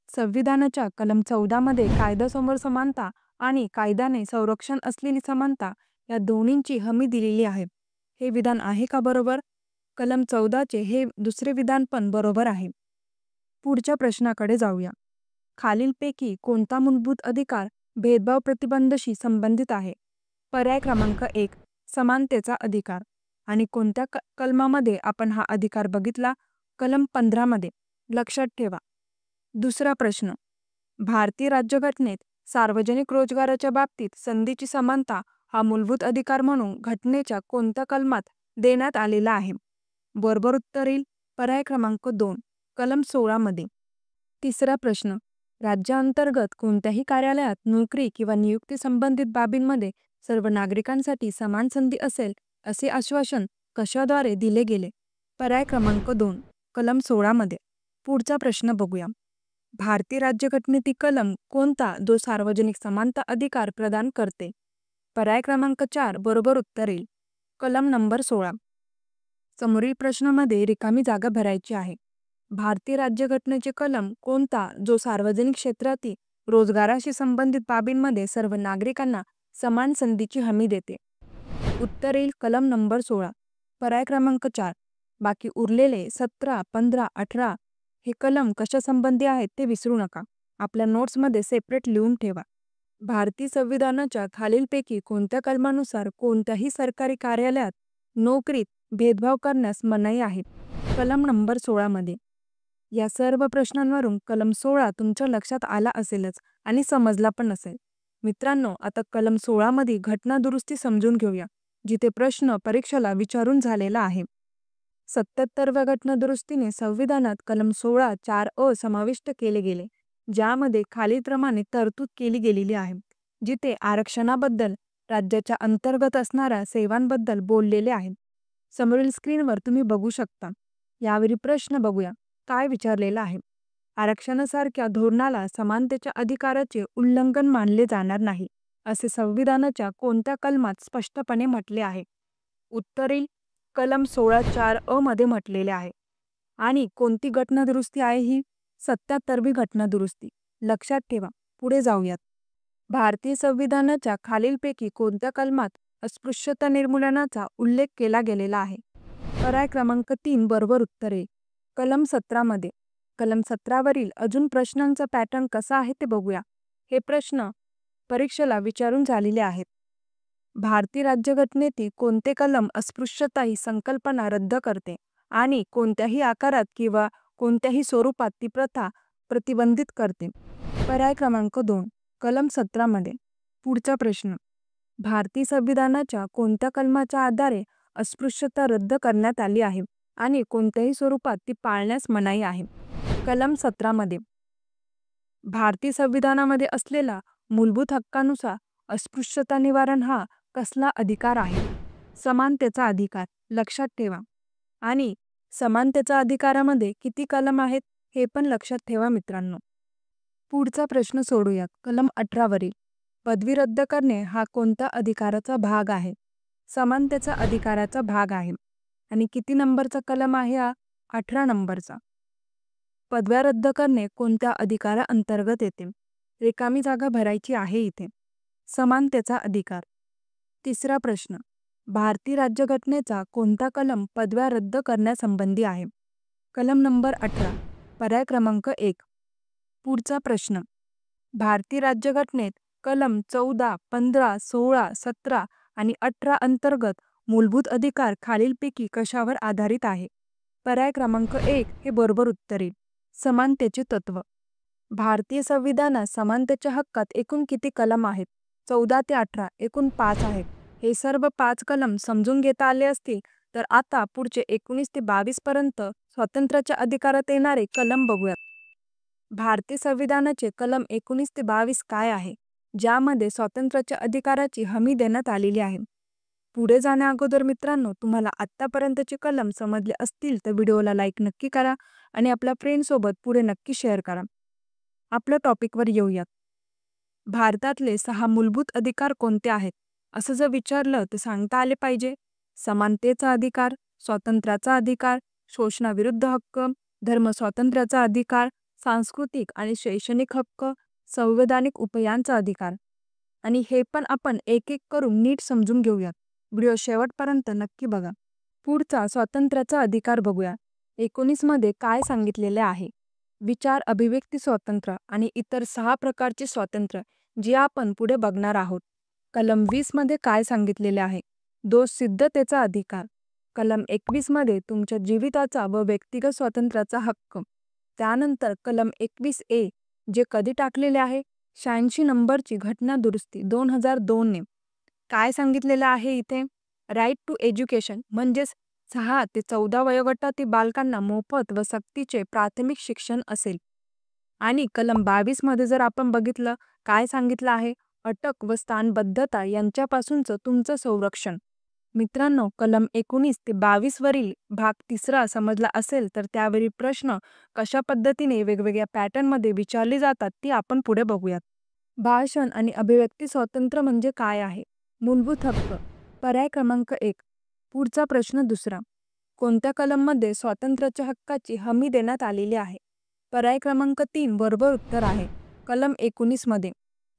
संविधानाच्या कलम 14 मध्ये कायद्यासमोर समानता आणि कायद्याने संरक्षण असलेली समानता या दोन्हींची हमी दिलेली आहे. हे विधान आहे का बरोबर? कलम 14चे हे दुसरे विधान पण बरोबर आहे. पुढच्या प्रश्नाकडे जाऊया. खालीलपैकी कोणता मूलभूत अधिकार भेदभाव प्रतिबंधाशी संबंधित आहे? पर्याय क्रमांक 1 समानतेचा अधिकार. आणि कोणत्या कलमामध्ये आपण हा अधिकार बघितला? कलम 15 मध्ये. लक्षात ठेवा. दुसरा प्रश्न. भारतीय राज्यघटनेत सार्वजनिक रोजगाराच्या बाबतीत संधीची समानता हा मूलभूत अधिकार म्हणून घटनेच्या कोणत्या कलमात देण्यात आलेला आहे? बरोबर उत्तर येईल पर्याय क्रमांक 2 कलम 16 मध्ये. तिसरा प्रश्न. राज्याअंतर्गत कोणत्याही कार्यालयात नोकरी किंवा नियुक्ती संबंधित बाबींमध्ये सर्व नागरिकांसाठी समान संधी असेल असे आश्वासन कशाद्वारे दिले गेले? पर्याय क्रमांक 2 कलम 16 मध्ये. पुढचा प्रश्न बघूया. भारतीय राज्यघटनेतील कलम कोणता जो सार्वजनिक समानता अधिकार प्रदान करते? पर्याय क्रमांक 4 बरोबर उत्तर येईल. कलम नंबर 16. समोरील प्रश्नामध्ये रिकामी जागा भरायची आहे. भारतीय राज्यघटनेचे कलम कोणता जो सार्वजनिक क्षेत्रातील रोजगाराशी संबंधित बाबींमध्ये सर्व नागरिकांना समान संधीची हमी देते? उत्तर येईल कलम नंबर 16 पर्याय क्रमांक 4. बाकी उरलेले 17, 15, 18 हे कलम कशा संबंधी आहेत ते विसरू नका. आपल्या नोट्समध्ये सेपरेट लिहून ठेवा. भारतीय संविधानाच्या खालीलपैकी कोणत्या कलमानुसार कोणत्याही सरकारी कार्यालयात नोकरीत भेदभाव करण्यास मनाई आहे? कलम नंबर 16 मध्ये. या सर्व प्रश्नांवरून कलम 16 तुमच्या लक्षात आला असेलच आणि समजला पण असेल. मित्रांनो, आता कलम 16 मध्ये घटना दुरुस्ती समजून घेऊया, जिथे प्रश्न परीक्षेला विचारून झालेला आहे. 77व्या घटना दुरुस्तीने संविधानात कलम 16 4 समाविष्ट केले गेले, ज्यामध्ये खालीलप्रमाणे तरतूद केली गेलेली आहे, जिथे आरक्षणाबद्दल राज्याच्या अंतर्गत असणाऱ्या सेवांबद्दल बोललेले आहे. समोरील स्क्रीनवर तुम्ही बघू शकता. यावरील प्रश्न बघूया काय विचारलेला आहे. आरक्षणासारख्या धोरणाला समानतेच्या अधिकाराचे उल्लंघन मानले जाणार नाही, असे संविधानाच्या कोणत्या कलमात स्पष्टपणे म्हटले आहे? उत्तर येईल कलम 16 4 मध्ये म्हटलेले आहे. आणि कोणती घटना दुरुस्ती आहे ही? 77वी घटना दुरुस्ती. लक्षात ठेवा. पुढे जाऊयात. भारतीय संविधानाच्या खालीलपैकी कोणत्या कलमात अस्पृश्यता निर्मूलनाचा उल्लेख केला गेलेला आहे? पर्याय क्रमांक 3 बरोबर उत्तर आहे. कलम 17 मध्ये. कलम 17 वरील अजून प्रश्नांचा पॅटर्न कसा आहे ते बघूया. हे प्रश्न परीक्षेला विचारून झालेले आहेत. भारतीय राज्यघटनेतील कोणते कलम अस्पृश्यता ही संकल्पना रद्द करते आणि कोणत्याही आकारात किंवा कोणत्याही स्वरूपात ती प्रथा प्रतिबंधित करते? पर्याय क्रमांक 2 कलम 17 मध्ये. पुढचा प्रश्न. भारतीय संविधानाच्या कोणत्या कलमाच्या आधारे अस्पृश्यता रद्द करण्यात आली आहे आणि कोणत्याही स्वरूपात ती पाळण्यास मनाई आहे? कलम 17 मध्ये. भारतीय संविधानामध्ये असलेला मूलभूत हक्कानुसार अस्पृश्यता निवारण हा कसला अधिकार आहे? समानतेचा अधिकार. लक्षात ठेवा. आणि समानतेच्या अधिकारामध्ये किती कलम आहेत हे पण लक्षात ठेवा मित्रांनो. पुढचा प्रश्न सोडूयात. कलम 18 वरील पदवी रद्द करणे हा कोणत्या अधिकाराचा भाग आहे? समानतेचा अधिकाराचा भाग आहे. आणि किती नंबरचा कलम आहे हा? 18 नंबरचा. पदव्या रद्द करणे कोणत्या अधिकाराअंतर्गत येते? रिकामी जागा भरायची आहे इथे. समानतेचा अधिकार. तिसरा प्रश्न. भारतीय राज्यघटनेचा कोणता कलम पदव्या रद्द करण्यासंबंधी आहे? कलम नंबर 18. पर्याय क्रमांक 1. पुढचा प्रश्न. भारतीय राज्यघटनेत कलम 14, 15, 16, 17 आणि 18 अंतर्गत मूलभूत अधिकार खालीलपैकी कशावर आधारित आहे? पर्याय क्रमांक 1 हे बरोबर उत्तर येईल. समानतेचे तत्व. भारतीय संविधानात समानतेच्या हक्कात एकूण किती कलम आहेत? 14 ते 18 एकूण 5 आहेत. हे सर्व 5 कलम समजून घेता आले असतील तर आता पुढचे 19 ते 22 पर्यंत स्वातंत्र्याच्या अधिकारात येणारे कलम बघूयात. भारतीय संविधानाचे कलम 19 ते 22 काय आहे, ज्यामध्ये स्वातंत्र्याच्या अधिकाराची हमी देण्यात आलेली आहे? पुढे जाण्या अगोदर मित्रांनो, तुम्हाला आत्तापर्यंतचे कलम समजले असतील तर व्हिडिओला लाईक नक्की करा आणि आपल्या फ्रेंडसोबत पुढे नक्की शेअर करा. आपल्या टॉपिकवर येऊयात. भारतातले 6 मूलभूत अधिकार कोणते आहेत असं जर विचारलं तर सांगता आले पाहिजे. समानतेचा अधिकार, स्वातंत्र्याचा अधिकार, शोषणाविरुद्ध हक्क, धर्म स्वातंत्र्याचा अधिकार, सांस्कृतिक आणि शैक्षणिक हक्क, संवैधानिक उपायांचा अधिकार. आणि हे पण आपण एक एक करून नीट समजून घेऊयात. व्हिडिओ शेवटपर्यंत नक्की बघा. पुढचा स्वातंत्र्याचा अधिकार बघूया. 19 मध्ये काय सांगितलेले आहे? विचार अभिव्यक्ती स्वातंत्र्य आणि इतर 6 प्रकारचे स्वातंत्र्य जे आपण पुढे बघणार आहोत. कलम 20 मध्ये काय सांगितलेले आहे? दोष सिद्धतेचा अधिकार. कलम 21 मध्ये तुमच्या जीविताचा व व्यक्तिगत स्वातंत्र्याचा हक्क. त्यानंतर कलम 21A जे कधी टाकलेले आहे? 86 नंबरची घटना दुरुस्ती 2002 ने. काय सांगितलेलं आहे इथे? राईट टू एज्युकेशन म्हणजेच 6 ते 14 वयोगटातील बालकांना मोफत व सक्तीचे प्राथमिक शिक्षण असेल. आणि कलम 22 मध्ये जर आपण बघितलं काय सांगितलं आहे? अटक व स्थानबद्धता यांच्यापासूनचं तुमचं संरक्षण. मित्रांनो, कलम 19 ते 22 वरील भाग 3 समजला असेल तर त्यावरील प्रश्न कशा पद्धतीने वेगवेगळ्या पॅटर्नमध्ये विचारले जातात ती आपण पुढे बघूयात. भाषण आणि अभिव्यक्ती स्वातंत्र्य म्हणजे काय आहे? मूलभूत हक्क. पर्याय क्रमांक 1. पुढचा प्रश्न दुसरा. कोणत्या कलममध्ये स्वातंत्र्याच्या हक्काची हमी देण्यात आलेली आहे? पर्याय क्रमांक 3 बरोबर उत्तर आहे. कलम 19 मध्ये.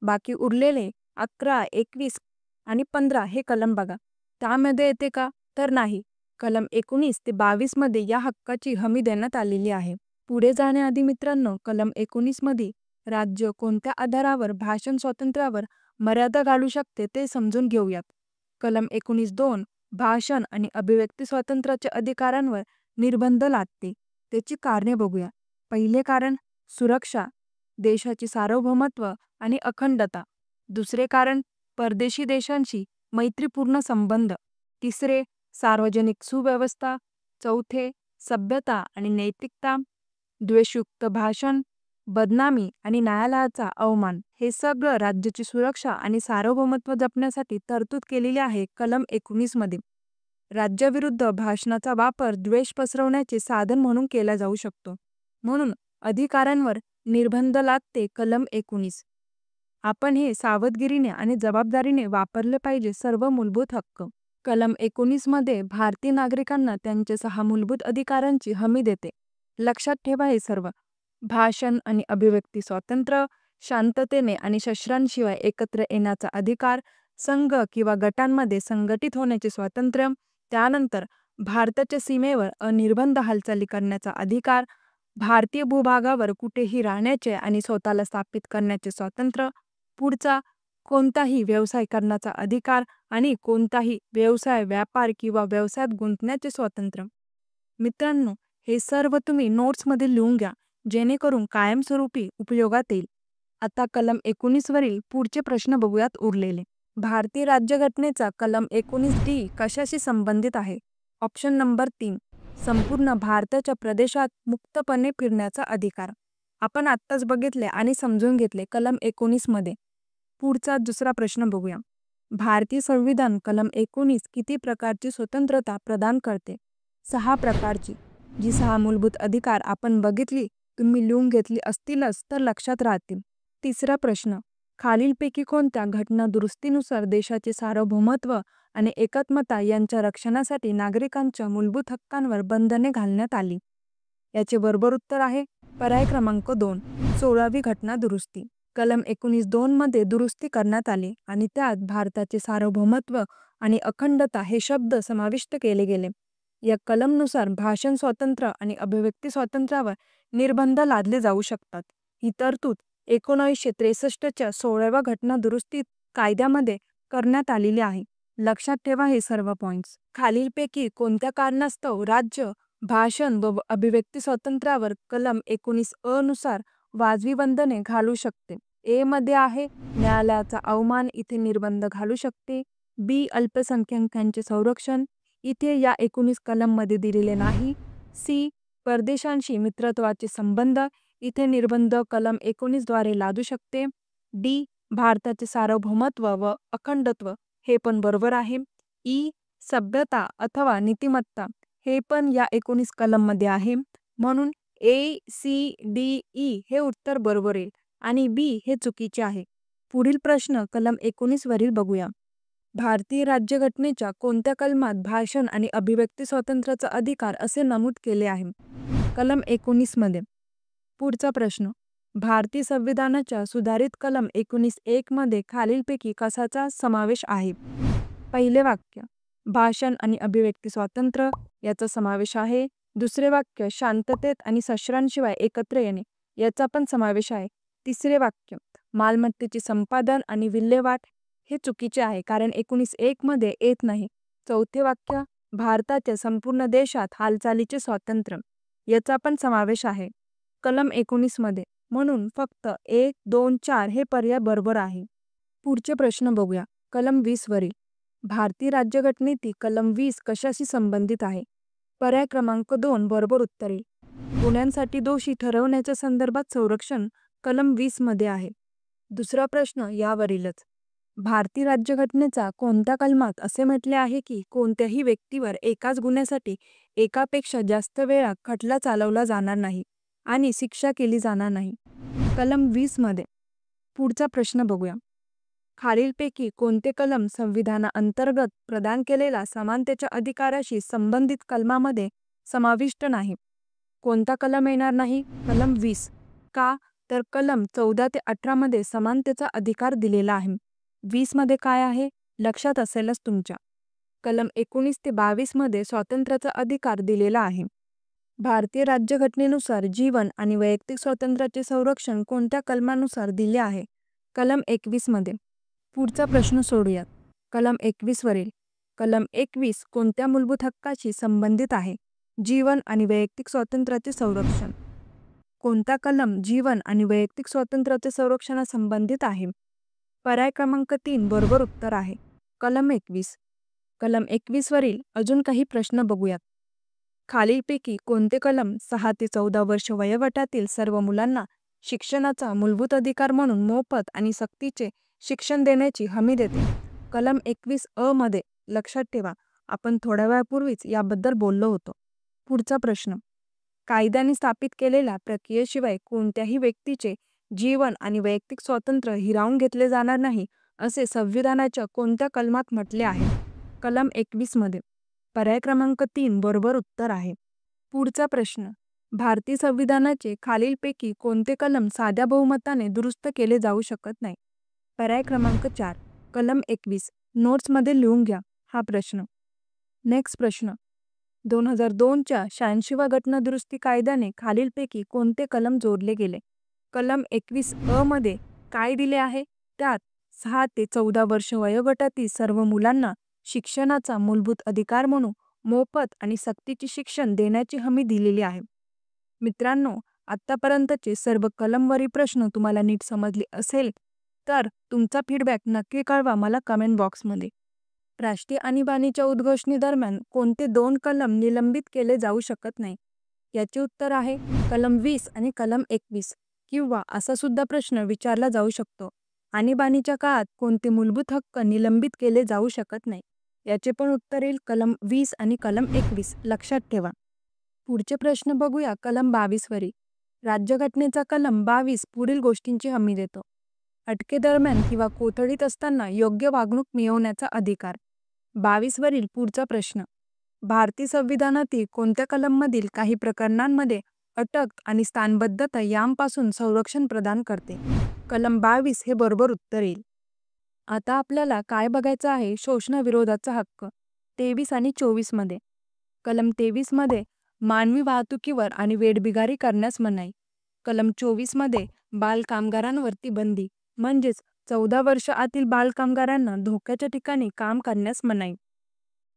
बाकी उरलेले 11, 21 आणि 15 हे कलम बघा. त्यामध्ये येते का? तर नाही. कलम 19 ते 22 मध्ये या हक्काची हमी देण्यात आलेली आहे. पुढे जाण्याआधी मित्रांनो, कलम 19 मध्ये राज्य कोणत्या आधारावर भाषण स्वातंत्र्यावर मर्यादा घालू शकते ते समजून घेऊयात. कलम 19(2) भाषण आणि अभिव्यक्ती स्वातंत्र्याच्या अधिकारांवर निर्बंध लादते. त्याची कारणे बघूया. पहिले कारण सुरक्षा, देशाची सार्वभौमत्व आणि अखंडता. दुसरे कारण परदेशी देशांशी मैत्रीपूर्ण संबंध. तिसरे सार्वजनिक सुव्यवस्था. चौथे सभ्यता आणि नैतिकता. द्वेषयुक्त भाषण, बदनामी आणि न्यायालयाचा अवमान हे सगळं राज्याची सुरक्षा आणि सार्वभौमत्व जपण्यासाठी तरतूद केलेली आहे कलम 19 मध्ये. राज्याविरुद्ध भाषणाचा वापर द्वेष पसरवण्याचे साधन म्हणून केला जाऊ शकतो. म्हणून अधिकारांवर निर्बंध लादते कलम 19. आपण हे सावधगिरीने आणि जबाबदारीने वापरले पाहिजे सर्व मूलभूत हक्क. कलम 19 मध्ये भारतीय नागरिकांना त्यांच्या 6 मूलभूत अधिकारांची हमी देते. लक्षात ठेवा हे सर्व: भाषण आणि अभिव्यक्ती स्वातंत्र्य, शांततेने आणि शस्त्रांशिवाय एकत्र येण्याचा अधिकार, संघ किंवा गटांमध्ये संघटित होण्याचे स्वातंत्र्य, त्यानंतर भारताच्या सीमेवर अनिर्बंध हालचाली करण्याचा अधिकार, भारतीय भूभागावर कुठेही राहण्याचे आणि स्वतःला स्थापित करण्याचे स्वातंत्र्य, पुढचा कोणताही व्यवसाय करण्याचा अधिकार आणि कोणताही व्यवसाय, व्यापार किंवा व्यवसायात गुंतण्याचे स्वातंत्र्य. मित्रांनो, हे सर्व तुम्ही नोट्समध्ये लिहून घ्या, जेणेकरून कायमस्वरूपी उपयोगात येईल. आता कलम 19 वरील पुढचे प्रश्न बघूयात उरलेले. भारतीय राज्यघटनेचा कलम 19D कशाशी संबंधित आहे? ऑप्शन नंबर 3, संपूर्ण भारताच्या प्रदेशात मुक्तपणे फिरण्याचा अधिकार. आपण आत्ताच बघितले आणि समजून घेतले कलम 19 मध्ये. पुढचा दुसरा प्रश्न बघूया. भारतीय संविधान कलम 19 किती प्रकारची स्वतंत्रता प्रदान करते? 6 प्रकारची. जी 6 मूलभूत अधिकार आपण बघितली, तुम्ही लिहून घेतली असतीलच तर लक्षात राहतील. तिसरा प्रश्न, खालीलपैकी कोणत्या घटना दुरुस्तीनुसार देशाचे सार्वभौमत्व आणि एकात्मता यांच्या रक्षणासाठी नागरिकांच्या मूलभूत हक्कांवर बंधने घालण्यात आली? याचे बरोबर उत्तर आहे पर्याय क्रमांक 2, 16वी घटना दुरुस्ती. कलम 19(2) मध्ये दुरुस्ती करण्यात आली आणि त्यात भारताचे सार्वभौमत्व आणि अखंडता हे शब्द समाविष्ट केले गेले. या कलमनुसार भाषण स्वातंत्र्य आणि अभिव्यक्ती स्वातंत्र्यावर निर्बंध लादले जाऊ शकतात. ही तरतूद 1963च्या 16व्या घटना दुरुस्ती कायद्यामध्ये करण्यात आलेली आहे. लक्षात ठेवा हे सर्व पॉइंट्स. खालीलपैकी कोणत्या कारणास्तव राज्य भाषण व अभिव्यक्ती स्वातंत्र्यावर कलम 19(अ) नुसार वाजवी बंधने घालू शकते? ए मध्ये आहे न्यायालयाचा अवमान, इथे निर्बंध घालू शकते. बी अल्पसंख्याकांचे संरक्षण, इथे या 19 कलम मध्ये दिलेले नाही. सी परदेशांशी मित्रत्वाचे संबंध, इथे निर्बंध कलम 19 द्वारे लादू शकते. डी भारताचे सार्वभौमत्व व अखंडत्व, हे पण बरोबर आहे. ई सभ्यता अथवा नीतिमत्ता, हे पण या 19 कलम मध्ये आहे. म्हणून ए, सी, डी, ई हे उत्तर बरोबर येईल आणि बी हे चुकीचे आहे. पुढील प्रश्न कलम 19 वरील बघूया. भारतीय राज्यघटनेच्या कोणत्या कलमात भाषण आणि अभिव्यक्ती स्वातंत्र्याचा अधिकार असे नमूद केले आहे? कलम 19 मध्ये. पुढचा प्रश्न, भारतीय संविधानाच्या सुधारित कलम 19(1) मध्ये खालीलपैकी कशाचा समावेश आहे? पहिले वाक्य भाषण आणि अभिव्यक्ती स्वातंत्र्य याचा समावेश आहे. दुसरे वाक्य शांततेत आणि शस्त्रांशिवाय एकत्र येणे याचा पण समावेश आहे. तिसरे वाक्य मालमत्तेचे संपादन आणि विल्हेवाट, हे चुकीचे आहे कारण 19(1) मध्ये येत नाही. चौथे वाक्य भारताच्या संपूर्ण देशात हालचालीचे स्वातंत्र्य, याचा पण समावेश आहे कलम 19 मध्ये. म्हणून फक्त 1, 2, 4 हे पर्याय बरोबर आहे. पुढचे प्रश्न बघूया. कलम 20 वरील भारतीय राज्यघटनेतील कलम 20 कशाशी संबंधित आहे? पर्याय क्रमांक 2 बरोबर उत्तर येईल. गुन्ह्यांसाठी दोषी ठरवण्याच्या संदर्भात संरक्षण कलम 20 मध्ये आहे. दुसरा प्रश्न यावरीलच. भारतीय राज्यघटनेचा कोणत्या कलमात असे म्हटले आहे की कोणत्याही व्यक्तीवर एकाच गुन्ह्यासाठी एकापेक्षा जास्त वेळा खटला चालवला जाणार नाही आणि शिक्षा केली जाणार नाही? कलम 20 मध्ये. पुढचा प्रश्न बघूया. खालीलपैकी कोणते कलम संविधानाअंतर्गत प्रदान केलेल्या समानतेच्या अधिकाराशी संबंधित कलमामध्ये समाविष्ट नाही? कोणता कलम येणार नाही? कलम 20. का तर कलम 14 ते 18 मध्ये समानतेचा अधिकार दिलेला आहे. 20 मध्ये काय आहे लक्षात असेलच तुमच्या. कलम 19 ते 22 मध्ये स्वातंत्र्याचा अधिकार दिलेला आहे. भारतीय राज्यघटनेनुसार जीवन आणि वैयक्तिक स्वातंत्र्याचे संरक्षण कोणत्या कलमानुसार दिले आहे? कलम 21 मध्ये. पुढचा प्रश्न सोडूयात. कलम 21 वरील कलम 21 कोणत्या मूलभूत हक्काशी संबंधित आहे? जीवन आणि वैयक्तिक स्वातंत्र्याचे संरक्षण. कोणता कलम जीवन आणि वैयक्तिक स्वातंत्र्याचे संरक्षणास संबंधित आहे? पर्याय क्रमांक 3 बरोबर उत्तर आहे. कलम 21. कलम 21 वरील अजून काही प्रश्न बघूयात. खालीलपैकी कोणते कलम 6 ते 14 वर्ष वयोगटातील सर्व मुलांना शिक्षणाचा मूलभूत अधिकार म्हणून मोफत आणि सक्तीचे शिक्षण देण्याची हमी देते? कलम 21 अ मध्ये. लक्षात ठेवा, आपण थोड्या वेळापूर्वीच याबद्दल बोललो होतो. पुढचा प्रश्न. कायद्याने स्थापित केलेल्या प्रक्रियेशिवाय कोणत्याही व्यक्तीचे जीवन आणि वैयक्तिक स्वातंत्र्य हिरावून घेतले जाणार नाही असे संविधानाच्या कोणत्या कलमात म्हटले आहे? कलम 21 मध्ये. पर्याय क्रमांक 3 बरोबर उत्तर आहे. पुढचा प्रश्न. भारतीय संविधानाचे खालीलपैकी कोणते कलम साध्या बहुमताने दुरुस्त केले जाऊ शकत नाही? पर्याय क्रमांक 4. कलम 21. नोट्समध्ये लिहून घ्या हा प्रश्न. नेक्स्ट प्रश्न. 2002च्या 86व्या घटनादुरुस्ती कायद्याने खालीलपैकी कोणते कलम जोडले गेले? कलम 21 अ मध्ये काय दिले आहे? त्यात 6 ते 14 वर्ष वयोगटातील सर्व मुलांना शिक्षणाचा मूलभूत अधिकार म्हणून मोफत आणि सक्तीचे शिक्षण देण्याची हमी दिलेली आहे. मित्रांनो, आत्तापर्यंतचे सर्व कलमवरील प्रश्न तुम्हाला नीट समजले असेल तर तुमचा फीडबॅक नक्की कळवा मला कमेंट बॉक्समध्ये. राष्ट्रीय आणीबाणीच्या उद्घोषणेदरम्यान कोणते 2 कलम निलंबित केले जाऊ शकत नाही? याचे उत्तर आहे कलम 20 आणि कलम 21. किंवा असा सुद्धा प्रश्न विचारला जाऊ शकतो, आणीबाणीच्या काळात कोणते मूलभूत हक्क निलंबित केले जाऊ शकत नाही? याचे पण उत्तर येईल कलम 20 आणि कलम 21. लक्षात ठेवा. पुढचे प्रश्न बघूया. कलम 22 वरील राज्यघटनेचा कलम 22 पुढील गोष्टींची हमी देतो. अटकेदरम्यान किंवा कोठडीत असताना योग्य वागणूक मिळवण्याचा अधिकार. 22 वरील पुढचा प्रश्न. भारतीय संविधानातील कोणत्या कलममधील काही प्रकरणांमध्ये अटक आणि स्थानबद्धता यांपासून संरक्षण प्रदान करते? कलम 22 हे बरोबर उत्तर येईल. आता आपल्याला काय बघायचं आहे? शोषणाविरोधाचा हक्क. 23 आणि 24 मध्ये. कलम 23 मध्ये मानवी वाहतुकीवर आणि वेठबिगारी करण्यास मनाई. कलम 24 मध्ये बाल कामगारांवरती बंदी, म्हणजेच 14 वर्ष आतील बाल कामगारांना धोक्याच्या ठिकाणी काम करण्यास मनाई.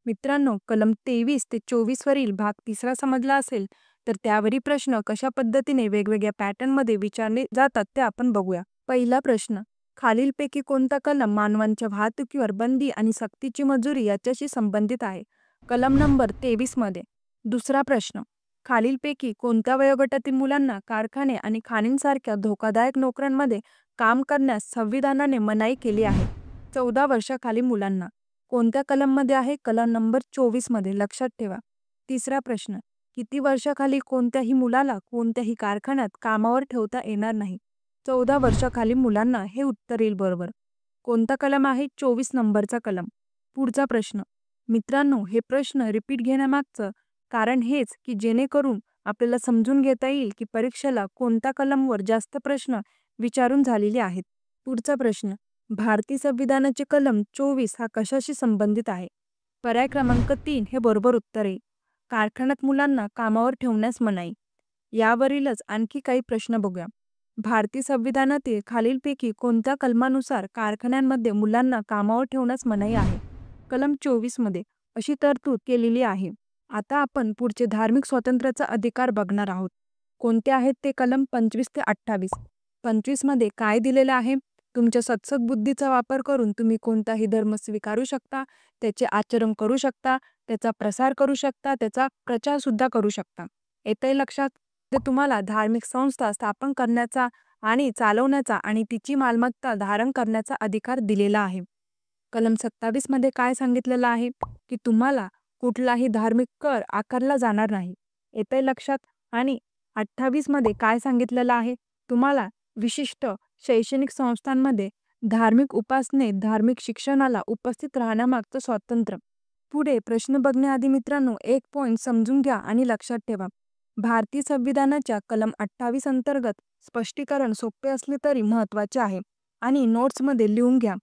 मित्रांनो, कलम 23 ते 24 वरील भाग 3 समजला असेल तर त्यावरील प्रश्न कशा पद्धतीने वेगवेगळ्या पॅटर्नमध्ये विचारले जातात ते आपण बघूया. पहिला प्रश्न. खालीलपैकी कोणता कलम मानवांच्या वाहतुकीवर बंदी आणि सक्तीची मजुरी याच्याशी संबंधित आहे? कलम नंबर 23 मध्ये. दुसरा प्रश्न. खालीलपैकी कोणत्या वयोगटातील मुलांना कारखाने आणि खाणींसारख्या धोकादायक नोकऱ्यांमध्ये काम करण्यास संविधानाने मनाई केली आहे? 14 वर्षाखाली मुलांना. कोणत्या कलममध्ये आहे? कलम नंबर 24 मध्ये. लक्षात ठेवा. तिसरा प्रश्न. किती वर्षाखाली कोणत्याही मुलाला कोणत्याही कारखान्यात कामावर ठेवता येणार नाही? 14 वर्षाखाली मुलांना हे उत्तर येईल बरोबर. कोणता कलम आहे? 24 नंबरचा कलम. पुढचा प्रश्न. मित्रांनो, हे प्रश्न रिपीट घेण्यामागचं कारण हेच की जेणेकरून आपल्याला समजून घेता येईल की परीक्षेला कोणत्या कलमवर जास्त प्रश्न विचारून झालेले आहेत. पुढचा प्रश्न. भारतीय संविधानाचे कलम 24 हा कशाशी संबंधित आहे? पर्याय क्रमांक 3 हे बरोबर उत्तर आहे. कारखान्यात मुलांना कामावर ठेवण्यास मनाई. यावरीलच आणखी काही प्रश्न बघूया. भारतीय संविधानातील खालीलपैकी कोणत्या कलमानुसार कारखान्यांमध्ये मुलांना कामावर ठेवण्यास मनाई आहे? कलम 24 मध्ये अशी तरतूद केलेली आहे. आता आपण पुढचे धार्मिक स्वातंत्र्याचा अधिकार बघणार आहोत. कोणते आहेत ते? कलम 25 ते 28. 25 मध्ये काय दिलेलं आहे? तुमच्या सत्सद बुद्धीचा वापर करून तुम्ही कोणताही धर्म स्वीकारू शकता, त्याचे आचरण करू शकता, त्याचा प्रसार करू शकता, त्याचा प्रचार सुद्धा करू शकता. येतंय लक्षात? ते तुम्हाला धार्मिक संस्था स्थापन करण्याचा आणि चालवण्याचा आणि तिची मालमत्ता धारण करण्याचा अधिकार दिलेला आहे. कलम 27 मध्ये काय सांगितलेलं आहे? की तुम्हाला कुठलाही धार्मिक कर आकारला जाणार नाही. येतंय लक्षात? आणि 28 मध्ये काय सांगितलेलं आहे? तुम्हाला विशिष्ट शैक्षणिक संस्थांमध्ये धार्मिक उपासने, धार्मिक शिक्षणाला उपस्थित राहण्यामागचं स्वातंत्र्य. पुढे प्रश्न बघण्याआधी मित्रांनो, एक पॉइंट समजून घ्या आणि लक्षात ठेवा. भारतीय संविधानाच्या कलम 28 अंतर्गत स्पष्टीकरण सोपे असले तरी महत्त्वाचे आहे आणि नोट्समध्ये लिहून घ्या.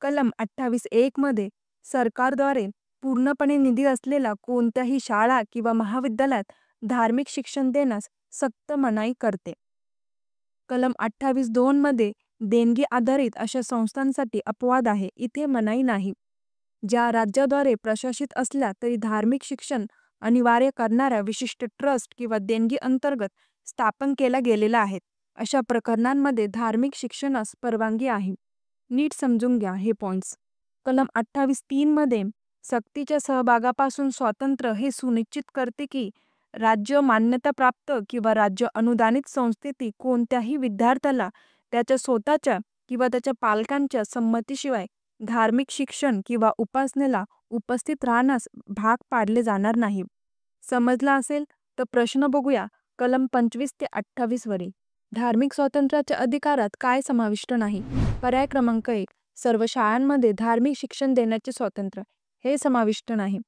कलम 28(1) मध्ये सरकारद्वारे पूर्णपणे निधी असलेला कोणत्याही शाळा किंवा महाविद्यालयात धार्मिक शिक्षण देण्यास सक्त मनाई करते. कलम 28(2) मध्ये देणगी आधारित अशा संस्थांसाठी अपवाद आहे, इथे मनाई नाही. ज्या राज्याद्वारे प्रशासित असल्या तरी धार्मिक शिक्षण अनिवार्य करणाऱ्या विशिष्ट ट्रस्ट किंवा देणगी अंतर्गत स्थापन केल्या गेलेल्या आहेत, अशा प्रकरणांमध्ये धार्मिक शिक्षणास परवानगी आहे. नीट समजून घ्या हे पॉइंट्स. कलम 28(3) मध्ये सक्तीच्या सहभागापासून स्वातंत्र्य हे सुनिश्चित करते की राज्य मान्यताप्राप्त किंवा राज्य अनुदानित संस्थेतील कोणत्याही विद्यार्थ्याला त्याच्या स्वतःच्या किंवा त्याच्या पालकांच्या संमतीशिवाय धार्मिक शिक्षण किंवा उपासनेला उपस्थित राहण्यास भाग पाडले जाणार नाही. समजला असेल तर प्रश्न बघूया कलम 25 ते 28 वरील. धार्मिक स्वातंत्र्याच्या अधिकारात काय समाविष्ट नाही? पर्याय क्रमांक 1, सर्व शाळांमध्ये धार्मिक शिक्षण देण्याचे स्वातंत्र्य हे समाविष्ट नाही.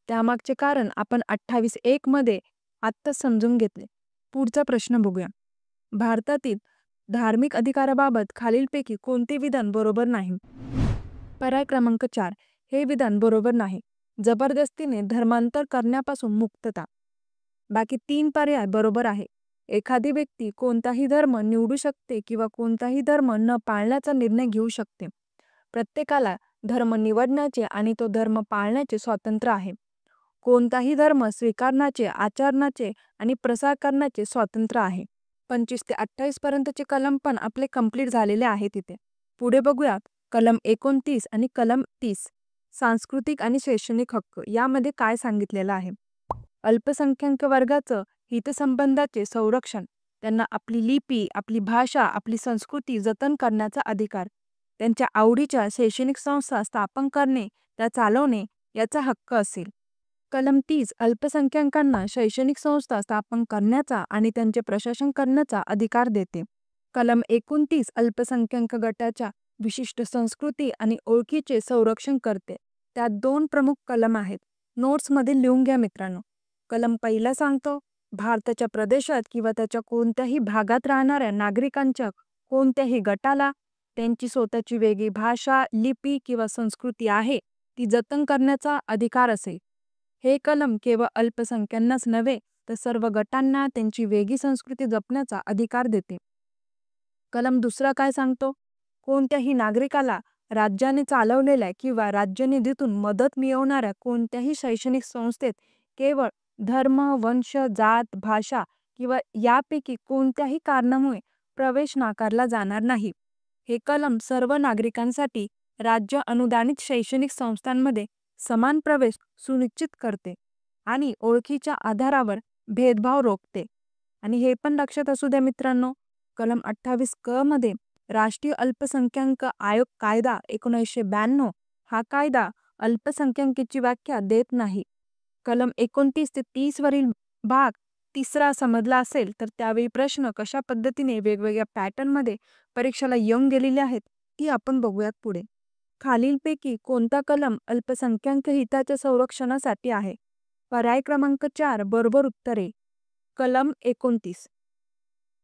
त्यामागचे कारण आपण 28(1) मध्ये आत्ता समजून घेतले. पुढचा प्रश्न बघूया. भारतातील धार्मिक अधिकाराबाबत खालीलपैकी कोणते विधान बरोबर नाही? पर्याय क्रमांक 4, हे विधान बरोबर नाही. जबरदस्तीने धर्मांतर करण्यापासून मुक्तता. बाकी 3 पर्याय बरोबर आहे. एखादी व्यक्ती कोणताही धर्म निवडू शकते किंवा कोणताही धर्म न पाळण्याचा निर्णय घेऊ शकते. प्रत्येकाला धर्म निवडण्याचे आणि तो धर्म पाळण्याचे स्वातंत्र्य आहे. कोणताही धर्म स्वीकारण्याचे, आचरणाचे आणि प्रसार करण्याचे स्वातंत्र्य आहे. 25 ते 28 पर्यंतचे कलम पण आपले कंप्लीट झालेले आहेत इथे. पुढे बघूयात कलम 29 आणि कलम 30, सांस्कृतिक आणि शैक्षणिक हक्क, यामध्ये काय सांगितलेलं आहे? अल्पसंख्याक वर्गाचं हितसंबंधाचे संरक्षण, त्यांना आपली लिपी, आपली भाषा, आपली संस्कृती जतन करण्याचा अधिकार, त्यांच्या आवडीच्या शैक्षणिक संस्था स्थापन करणे, त्या चालवणे याचा हक्क असेल. कलम 30 अल्पसंख्याकांना शैक्षणिक संस्था स्थापन करण्याचा आणि त्यांचे प्रशासन करण्याचा अधिकार देते. कलम 29 अल्पसंख्याक गटाच्या विशिष्ट संस्कृती आणि ओळखीचे संरक्षण करते. त्यात 2 प्रमुख कलम आहेत, नोट्समध्ये लिहून घ्या मित्रांनो. कलम 1 सांगतो भारताच्या प्रदेशात किंवा त्याच्या कोणत्याही भागात राहणाऱ्या नागरिकांच्या कोणत्याही गटाला त्यांची स्वतःची वेगळी भाषा, लिपी किंवा संस्कृती आहे ती जतन करण्याचा अधिकार असेल. हे कलम केवळ अल्पसंख्यांनाच नव्हे तर सर्व गटांना त्यांची वेगळी संस्कृती जपण्याचा अधिकार देते. कलम 2 काय सांगतो? कोणत्याही नागरिकाला राज्याने चालवलेल्या किंवा राज्य निधीतून मदत मिळवणाऱ्या कोणत्याही शैक्षणिक संस्थेत केवळ धर्म, वंश, जात, भाषा किंवा यापैकी कोणत्याही कारणामुळे प्रवेश नाकारला जाणार नाही. हे कलम सर्व नागरिकांसाठी राज्य अनुदानित शैक्षणिक संस्थांमध्ये समान प्रवेश सुनिश्चित करते आणि ओळखीच्या आधारावर भेदभाव रोखते. आणि हे पण लक्षात असू द्या मित्रांनो, कलम 28 क मध्ये राष्ट्रीय अल्पसंख्याक आयोग कायदा 1992 हा कायदा अल्पसंख्याकीची व्याख्या देत नाही. कलम 29 ते 30 वरील भाग 3 समजला असेल तर त्यावेळी प्रश्न कशा पद्धतीने वेगवेगळ्या पॅटर्नमध्ये परीक्षेला येऊन गेलेले आहेत ती आपण बघूयात पुढे. खालीलपैकी कोणता कलम अल्पसंख्याक हिताच्या संरक्षणासाठी आहे? पर्याय क्रमांक 4 बरोबर उत्तरे कलम 29.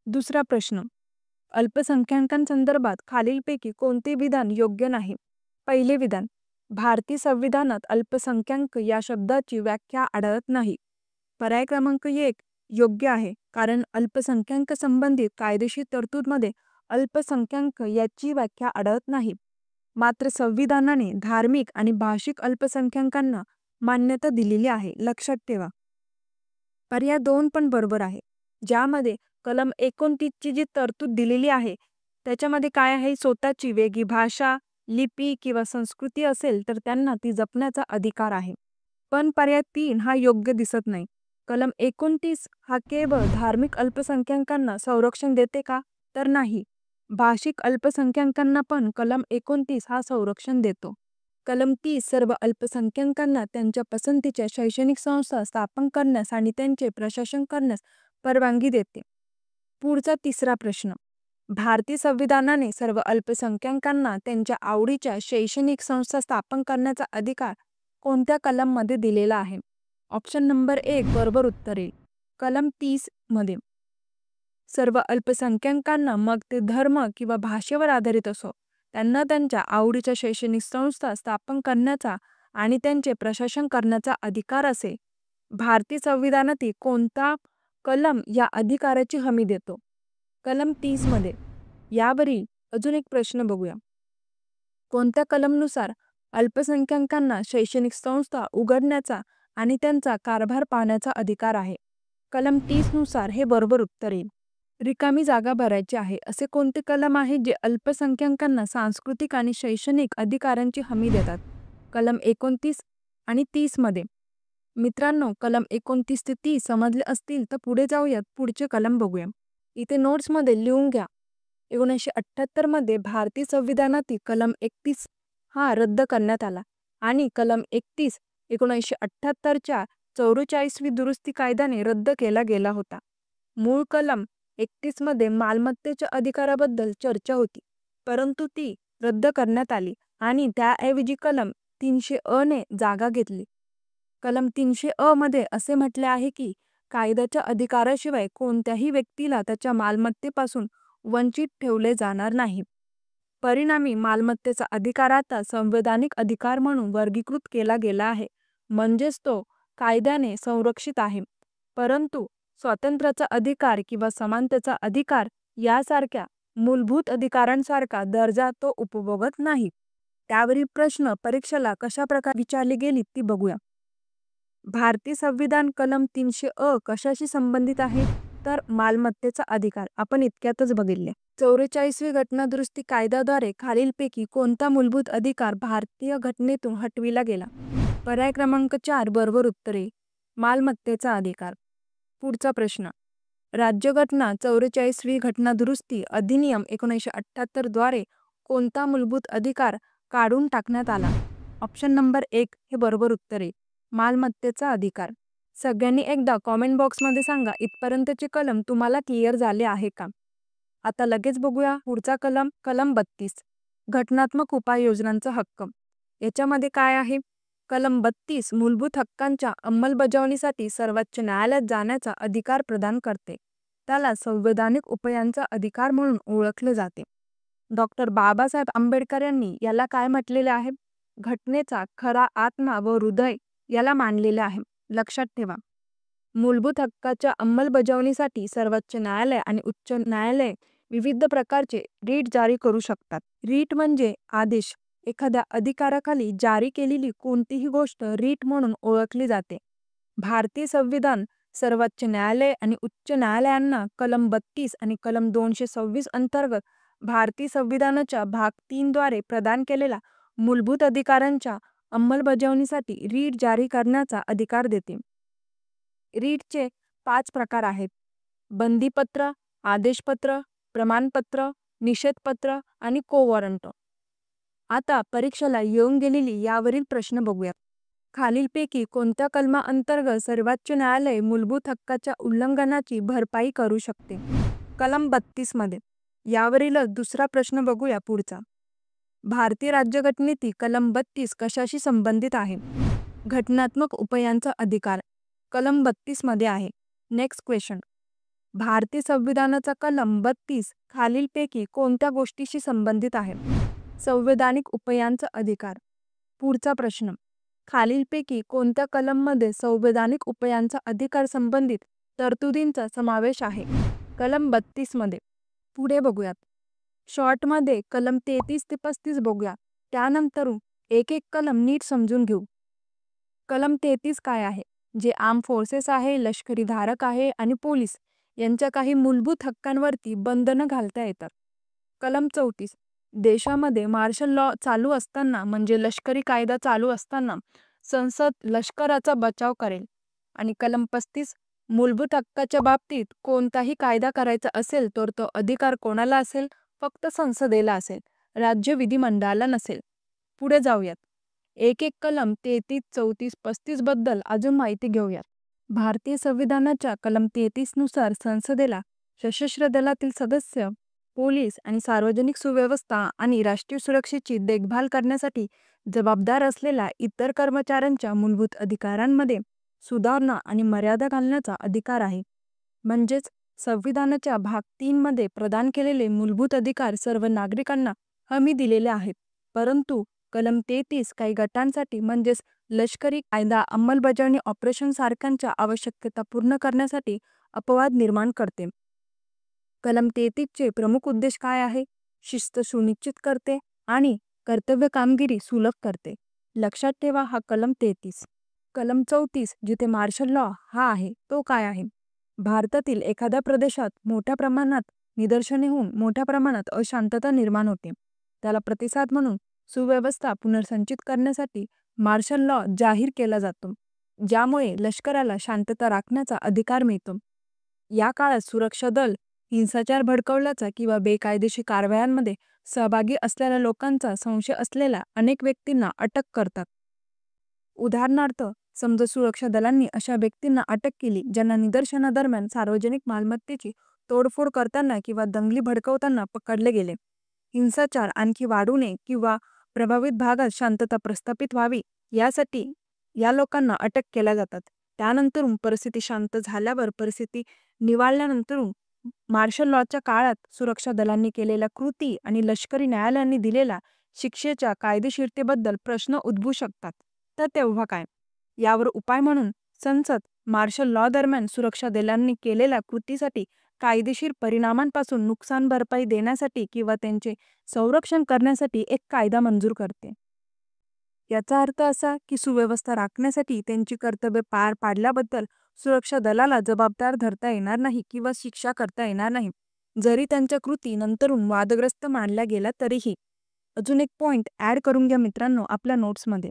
दुसरा प्रश्न, अल्पसंख्याकांसंदर्भात खालीलपैकी कोणते विधान योग्य नाही? पहिले विधान, भारतीय संविधानात अल्पसंख्याक या शब्दाची व्याख्या आढळत नाही. पर्याय क्रमांक 1 योग्य आहे, कारण अल्पसंख्याक संबंधित कायदेशीर तरतूदमध्ये अल्पसंख्याक याची व्याख्या आढळत नाही. मात्र संविधानाने धार्मिक आणि भाषिक अल्पसंख्याकांना मान्यता दिलेली आहे, लक्षात ठेवा. पर्याय 2 पण बरोबर आहे, ज्यामध्ये कलम 29 ची जी तरतूद दिलेली आहे त्याच्यामध्ये काय आहे, स्वतःची वेगळी भाषा, लिपी किंवा संस्कृती असेल तर त्यांना ती जपण्याचा अधिकार आहे. पण पर्याय 3 हा योग्य दिसत नाही. कलम 29 हा केवळ धार्मिक अल्पसंख्याकांना संरक्षण देते का? तर नाही. भाषिक अल्पसंख्याकांना पण कलम 29 हा संरक्षण देतो. कलम 30 सर्व अल्पसंख्याकांना त्यांच्या पसंतीच्या शैक्षणिक संस्था स्थापन करण्यास आणि त्यांचे प्रशासन करण्यास परवानगी देते. पुढचा तिसरा प्रश्न, भारतीय संविधानाने सर्व अल्पसंख्याकांना त्यांच्या आवडीच्या शैक्षणिक संस्था स्थापन करण्याचा अधिकार कोणत्या कलममध्ये दिलेला आहे? ऑप्शन नंबर 1 बरोबर उत्तर येईल कलम 30 मध्ये. सर्व अल्पसंख्याकांना, मग ते धर्म किंवा भाषेवर आधारित असो, त्यांना त्यांच्या आवडीच्या शैक्षणिक संस्था स्थापन करण्याचा आणि त्यांचे प्रशासन करण्याचा अधिकार असेल. भारतीय संविधानातील कोणता कलम या अधिकाराची हमी देतो? कलम 30 मध्ये. यावरील अजून एक प्रश्न बघूया. कोणत्या कलमनुसार अल्पसंख्याकांना शैक्षणिक संस्था उघडण्याचा आणि त्यांचा कारभार पाहण्याचा अधिकार आहे? कलम 30 नुसार हे बरोबर उत्तर येईल. रिकामी जागा भरायची आहे असे कोणते कलम आहे जे अल्पसंख्याकांना सांस्कृतिक आणि शैक्षणिक अधिकारांची हमी देतात? कलम 29 आणि 30 मध्ये. मित्रांनो, कलम 29 ते 30 समजले असतील तर पुढे जाऊयात, पुढचे कलम बघूया. इथे नोट्समध्ये लिहून घ्या. 1978 मध्ये भारतीय संविधानातील कलम 31 हा रद्द करण्यात आला आणि कलम 31 1978च्या 44वी दुरुस्ती कायद्याने रद्द केला गेला होता. मूळ कलम 31 मध्ये मालमत्तेच्या अधिकाराबद्दल चर्चा होती, परंतु ती रद्द करण्यात आली आणि त्याऐवजी कलम 300 ने जागा घेतली. कलम 300 मध्ये असे म्हटले आहे की कायद्याच्या अधिकाराशिवाय कोणत्याही व्यक्तीला त्याच्या मालमत्तेपासून वंचित ठेवले जाणार नाही. परिणामी मालमत्तेचा अधिकार आता संवैधानिक अधिकार म्हणून वर्गीकृत केला गेला आहे, म्हणजेच तो कायद्याने संरक्षित आहे. परंतु स्वातंत्र्याचा अधिकार किंवा समानतेचा अधिकार यासारख्या मूलभूत अधिकारांसारखा दर्जा तो उपभोगत नाही. त्यावरील प्रश्न परीक्षेला कशा प्रकारे विचारली गेली ती बघूया. भारतीय संविधान कलम 300 कशाशी संबंधित आहे? तर मालमत्तेचा अधिकार. आपण इतक्यातच बघितले. 44वी घटनादुरुस्ती कायद्याद्वारे खालीलपैकी कोणता मूलभूत अधिकार भारतीय घटनेतून हटविला गेला? पर्याय क्रमांक 4 बरोबर उत्तर आहे. मालमत्तेचा अधिकार. पुढचा प्रश्न. राज्यघटना 44वी घटनादुरुस्ती अधिनियम 1978 द्वारे कोणता मूलभूत अधिकार काढून टाकण्यात आला? ऑप्शन नंबर 1 हे बरोबर उत्तर आहे. मालमत्तेचा अधिकार. सगळ्यांनी एकदा कॉमेंट बॉक्समध्ये सांगा इथपर्यंतचे कलम तुम्हाला क्लिअर झाले आहे का? आता लगेच बघूया पुढचा कलम. कलम 32 घटनात्मक उपाययोजनांचा हक्क. याच्यामध्ये काय आहे? कलम 32 मूलभूत हक्कांच्या अंमलबजावणीसाठी सर्वोच्च न्यायालयात जाण्याचा अधिकार प्रदान करते. त्याला संवैधानिक उपायांचा अधिकार म्हणून ओळखले जाते. डॉक्टर बाबासाहेब आंबेडकर यांनी याला काय म्हटलेले आहे? घटनेचा खरा आत्मा व हृदय याला मानलेले आहे. लक्षात ठेवा. मूलभूत हक्काच्या अंमलबजावणीसाठी सर्वोच्च न्यायालय आणि उच्च न्यायालय विविध प्रकारचे रीट जारी करू शकतात. रीट म्हणजे आदेश. एखाद्या अधिकाराखाली जारी केलेली कोणतीही गोष्ट रीट म्हणून ओळखली जाते. भारतीय संविधान सर्वोच्च न्यायालय आणि उच्च न्यायालयांना कलम 32 आणि कलम 226 अंतर्गत भारतीय संविधानाच्या भाग 3 द्वारे प्रदान केलेल्या मूलभूत अधिकारांच्या अंमलबजावणीसाठी रीट जारी करण्याचा अधिकार देते. रीटचे 5 प्रकार आहेत: बंदीपत्र, आदेशपत्र, प्रमाणपत्र, निषेधपत्र आणि को-वॉरंट. आता परीक्षेला येऊन गेलेली यावरील प्रश्न बघूया. खालीलपैकी कोणत्या कलमाअंतर्गत सर्वोच्च न्यायालय मूलभूत हक्काच्या उल्लंघनाची भरपाई करू शकते? कलम 32 मध्ये. यावरील दुसरा प्रश्न बघूया पुढचा. भारतीय राज्यघटनेतील कलम 32 कशाशी संबंधित आहे? घटनात्मक उपायांचा अधिकार. कलम 32 मध्ये आहे. Next question. भारतीय संविधानाचा कलम 32 खालीलपैकी कोणत्या गोष्टीशी संबंधित आहे? संवैधानिक उपायांचा अधिकार. पुढचा प्रश्न. खालीलपैकी कोणत्या कलममध्ये संवैधानिक उपायांचा अधिकार संबंधित तरतुदींचा समावेश आहे? कलम 32 मध्ये. पुढे बघूयात. शॉर्टमध्ये कलम 33 ते 35 बघूया. त्यानंतर एक एक कलम नीट समजून घेऊ. कलम 33 काय आहे? जे आर्म फोर्सेस आहे, लष्करी धारक आहे आणि पोलीस यांच्या काही मूलभूत हक्कांवरती बंधनं घालता येतात. कलम 34 देशामध्ये मार्शल लॉ चालू असताना म्हणजे लष्करी कायदा चालू असताना संसद लष्कराचा बचाव करेल. आणि कलम 35 मूलभूत हक्काच्या बाबतीत कोणताही कायदा करायचा असेल तर तो अधिकार कोणाला असेल? फक्त संसदेला असेल, राज्य विधिमंडळाला नसेल. पुढे जाऊयात. एक एक कलम 33, 34, 35 बद्दल अजून माहिती घेऊयात. भारतीय संविधानाच्या कलम 33 नुसार संसदेला सशस्त्र दलातील सदस्य, पोलीस आणि सार्वजनिक सुव्यवस्था आणि राष्ट्रीय सुरक्षेची देखभाल करण्यासाठी जबाबदार असलेल्या इतर कर्मचाऱ्यांच्या मूलभूत अधिकारांमध्ये सुधारणा आणि मर्यादा घालण्याचा अधिकार आहे. म्हणजेच संविधानाच्या भाग 3 मध्ये प्रदान केलेले मूलभूत अधिकार सर्व नागरिकांना हमी दिलेले आहेत, परंतु कलम 33 काही गटांसाठी म्हणजेच लष्करी कायदा अंमलबजावणी ऑपरेशन सारख्यांच्या आवश्यकता पूर्ण करण्यासाठी अपवाद निर्माण करते. कलम 33 चे प्रमुख उद्देश काय आहे? शिस्त सुनिश्चित करते आणि कर्तव्य कामगिरी सुलभ करते. लक्षात ठेवा हा कलम 33. कलम 34 जिथे मार्शल लॉ हा आहे तो काय आहे? भारतातील एखाद्या प्रदेशात मोठ्या प्रमाणात निदर्शने होऊन मोठ्या प्रमाणात अशांतता निर्माण होते. त्याला प्रतिसाद म्हणून सुव्यवस्था पुनर्संचित करण्यासाठी मार्शल लॉ जाहीर केला जातो, ज्यामुळे लष्कराला शांतता राखण्याचा अधिकार मिळतो. या काळात सुरक्षा दल हिंसाचार भडकवल्याचा किंवा बेकायदेशीर कारवायांमध्ये सहभागी असलेल्या लोकांचा संशय असलेल्या अनेक व्यक्तींना अटक करतात. उदाहरणार्थ, समजा सुरक्षा दलांनी अशा व्यक्तींना अटक केली ज्यांना निदर्शनादरम्यान सार्वजनिक मालमत्तेची तोडफोड करताना किंवा दंगली भडकवताना पकडले गेले. हिंसाचार आणखी वाढू नये किंवा प्रभावित भागात शांतता प्रस्थापित व्हावी यासाठी या लोकांना अटक केल्या जातात. त्यानंतरून परिस्थिती शांत झाल्यावर परिस्थिती निवळल्यानंतरून मार्शल लॉच्या काळात सुरक्षा दलांनी केलेल्या कृती आणि लष्करी न्यायालयांनी दिलेल्या शिक्षेच्या कायदेशीरतेबद्दल प्रश्न उद्भवू शकतात. तर तेव्हा काय? यावर उपाय म्हणून संसद मार्शल लॉ दरम्यान सुरक्षा दलांनी केलेल्या कृतीसाठी कायदेशीर परिणामांपासून नुकसान भरपाई देण्यासाठी किंवा त्यांचे संरक्षण करण्यासाठी एक कायदा मंजूर करते. याचा अर्थ असा की सुव्यवस्था राखण्यासाठी त्यांची कर्तव्ये पार पाडल्याबद्दल सुरक्षा दलाला जबाबदार धरता येणार नाही किंवा शिक्षा करता येणार नाही, जरी त्यांच्या कृती नंतरून वादग्रस्त मानल्या गेल्या तरीही. अजून एक पॉइंट ॲड करून घ्या मित्रांनो आपल्या नोट्समध्ये.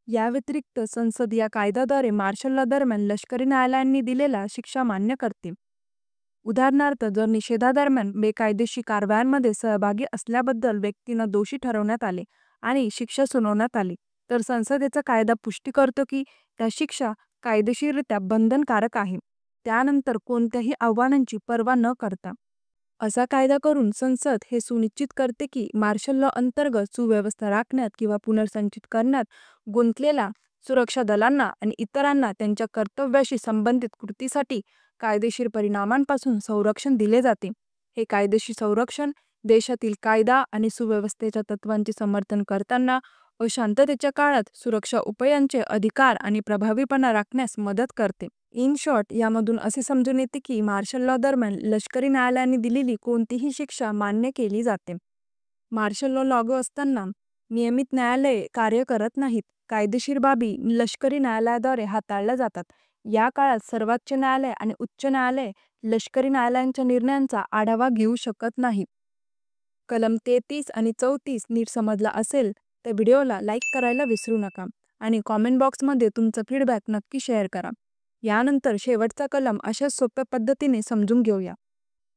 या व्यतिरिक्त संसद या कायद्याद्वारे मार्शल लॉ दरम्यान लष्करी न्यायालयांनी दिलेल्या शिक्षा मान्य करते. उदाहरणार्थ, जर निषेधादरम्यान बेकायदेशीर कारवायांमध्ये सहभागी असल्याबद्दल व्यक्तींना दोषी ठरवण्यात आले आणि शिक्षा सुनावण्यात आली, तर संसदेचा कायदा पुष्टी करतो की त्या शिक्षा कायदेशीररित्या बंधनकारक आहे, त्यानंतर कोणत्याही आव्हानांची पर्वा न करता. असा कायदा करून संसद हे सुनिश्चित करते की मार्शल लॉ अंतर्गत सुव्यवस्था राखण्यात किंवा पुनर्संचित करण्यात गुंतलेल्या सुरक्षा दलांना आणि इतरांना त्यांच्या कर्तव्याशी संबंधित कृतीसाठी कायदेशीर परिणामांपासून संरक्षण दिले जाते. हे कायदेशीर संरक्षण देशातील कायदा आणि सुव्यवस्थेच्या तत्वांचे समर्थन करताना अशांततेच्या काळात सुरक्षा उपायांचे अधिकार आणि प्रभावीपणा राखण्यास मदत करते. इन शॉर्ट, यामधून असे समजून येते की मार्शल लॉ दरम्यान लष्करी न्यायालयांनी दिलेली कोणतीही शिक्षा मान्य केली जाते. मार्शल लॉ लागू असताना नियमित न्यायालये कार्य करत नाहीत. कायदेशीर बाबी लष्करी न्यायालयाद्वारे हाताळल्या जातात. या काळात सर्वोच्च न्यायालय आणि उच्च न्यायालय लष्करी न्यायालयांच्या निर्णयांचा आढावा घेऊ शकत नाही. कलम 33 आणि 34 नीट समजला असेल तर व्हिडिओला लाईक करायला विसरू नका आणि कॉमेंट बॉक्समध्ये तुमचा फीडबॅक नक्की शेअर करा. यानंतर शेवटचा कलम अशाच सोप्या पद्धतीने समजून घेऊया.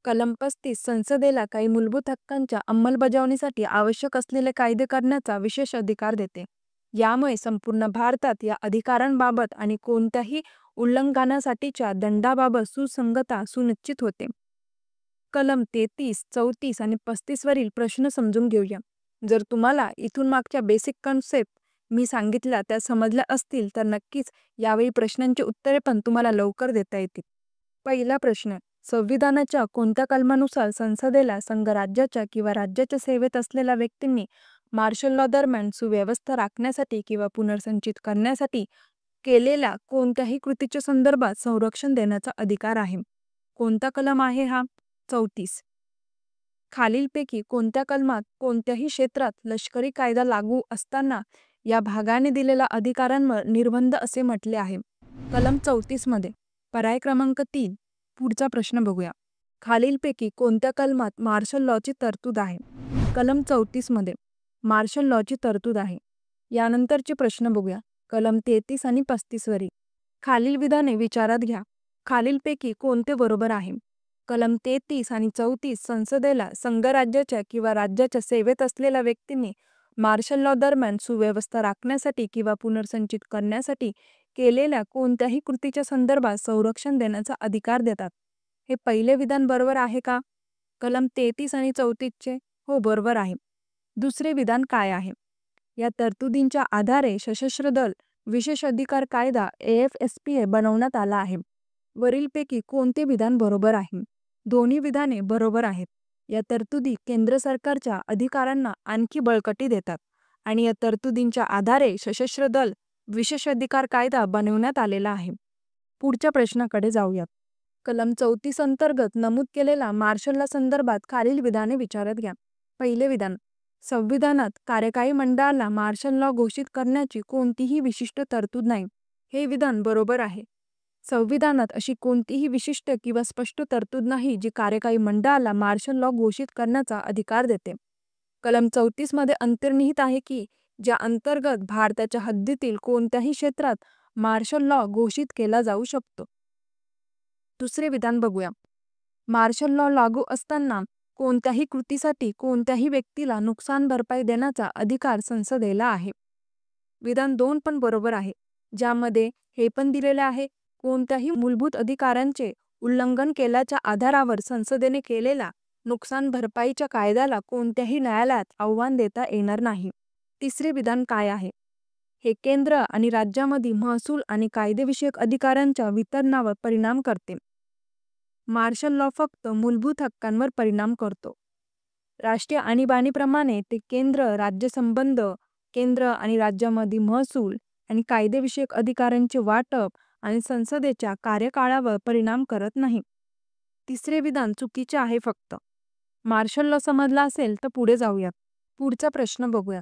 कलम 35 संसदेला काही मूलभूत हक्कांच्या अंमलबजावणीसाठी आवश्यक असलेले कायदे करण्याचा विशेष अधिकार देते. यामुळे संपूर्ण भारतात या अधिकारांबाबत आणि कोणत्याही उल्लंघनासाठीच्या दंडाबाबत सुसंगतता सुनिश्चित होते. कलम 33, 34 आणि 35 वरील प्रश्न समजून घेऊया. जर तुम्हाला इथून मागच्या बेसिक कन्सेप्ट मी सांगितल्या त्या समजल्या असतील तर नक्कीच यावेळी प्रश्नांची उत्तरे पण तुम्हाला लवकर देता येतील. पहिला प्रश्न, संविधानाच्या कोणत्या कलमानुसार संसदेला संघराज्याच्या किंवा राज्याच्या सेवेत असलेल्या व्यक्तींनी मार्शल लॉ दरम्यान सुव्यवस्था राखण्यासाठी किंवा पुनर्संचित करण्यासाठी केलेल्या कोणत्याही कृतीच्या संदर्भात संरक्षण देण्याचा अधिकार आहे? कोणता कलम आहे हा? 34. खालीलपैकी कोणत्या कलमात कोणत्याही क्षेत्रात लष्करी कायदा लागू असताना या भागाने दिलेल्या अधिकारांवर निर्बंध असे म्हटले आहे? कलम 34 मध्ये. पर्याय क्रमांक 3. पुढचा प्रश्न बघूया. खालीलपैकी कोणत्या कलमात मार्शल लॉची तरतूद आहे? कलम 34 मध्ये मार्शल लॉची तरतूद आहे. यानंतरचे प्रश्न बघूया. कलम 33 आणि 35 वरील खालील विधाने विचारात घ्या. खालीलपैकी कोणते बरोबर आहे? कलम 33 आणि 34 संसदेला संघराज्याच्या किंवा राज्याच्या सेवेत असलेल्या व्यक्तींनी मार्शल लॉ दरम्यान सुव्यवस्था राखण्यासाठी किंवा पुनर्संचित करण्यासाठी केलेल्या कोणत्याही कृतीच्या संदर्भात संरक्षण देण्याचा अधिकार देतात. हे पहिले विधान बरोबर आहे का? कलम 33 आणि 34 चे हो बरोबर आहे. दुसरे विधान काय आहे? या तरतुदींच्या आधारे सशस्त्र दल विशेष अधिकार कायदा AFSPA बनवण्यात आला आहे. वरीलपैकी कोणते विधान बरोबर आहे? दोन्ही विधाने बरोबर आहेत. या तरतुदी केंद्र सरकारच्या अधिकारांना आणखी बळकटी देतात आणि या तरतुदींच्या आधारे सशस्त्र दल विशेष अधिकार कायदा बनवण्यात आलेला आहे. पुढच्या प्रश्नाकडे जाऊयात. कलम 34 अंतर्गत नमूद केलेला मार्शल लॉ संदर्भात खालील विधाने विचारात घ्या. पहिले विधान, संविधानात कार्यकारी मंडळाला मार्शल लॉ घोषित करण्याची कोणतीही विशिष्ट तरतूद नाही. हे विधान बरोबर आहे. संविधानात अशी कोणतीही विशिष्ट किंवा स्पष्ट तरतूद नाही जी कार्यकारी मंडळाला मार्शल लॉ घोषित करण्याचा अधिकार देते. कलम 34 मध्ये अंतर्निहित आहे की ज्या अंतर्गत भारताच्या हद्दीतील कोणत्याही क्षेत्रात मार्शल लॉ घोषित केला जाऊ शकतो. दुसरे विधान बघूया. मार्शल लॉ लागू असताना कोणत्याही कृतीसाठी कोणत्याही व्यक्तीला नुकसान भरपाई देण्याचा अधिकार संसदेला आहे. विधान 2 पण बरोबर आहे, ज्यामध्ये हे पण दिलेले आहे, कोणत्याही मूलभूत अधिकारांचे उल्लंघन केल्याच्या आधारावर संसदेने केलेला नुकसान भरपाईच्या कायद्याला कोणत्याही न्यायालयात आव्हान देता येणार नाही. तिसरे विधान काय आहे? हे केंद्र आणि राज्यामध्ये महसूल आणि कायदेविषयक अधिकारांच्या वितरणावर परिणाम करते. मार्शल लॉ फक्त मूलभूत हक्कांवर परिणाम करतो. राष्ट्रीय आणीबाणीप्रमाणे ते केंद्र राज्य संबंध, केंद्र आणि राज्यामध्ये महसूल आणि कायदेविषयक अधिकारांचे वाटप आणि संसदेच्या कार्यकाळावर परिणाम करत नाही. तिसरे विधान चुकीचे आहे. फक्त मार्शल लॉ समजला असेल तर पुढे जाऊयात. पुढचा प्रश्न बघूया.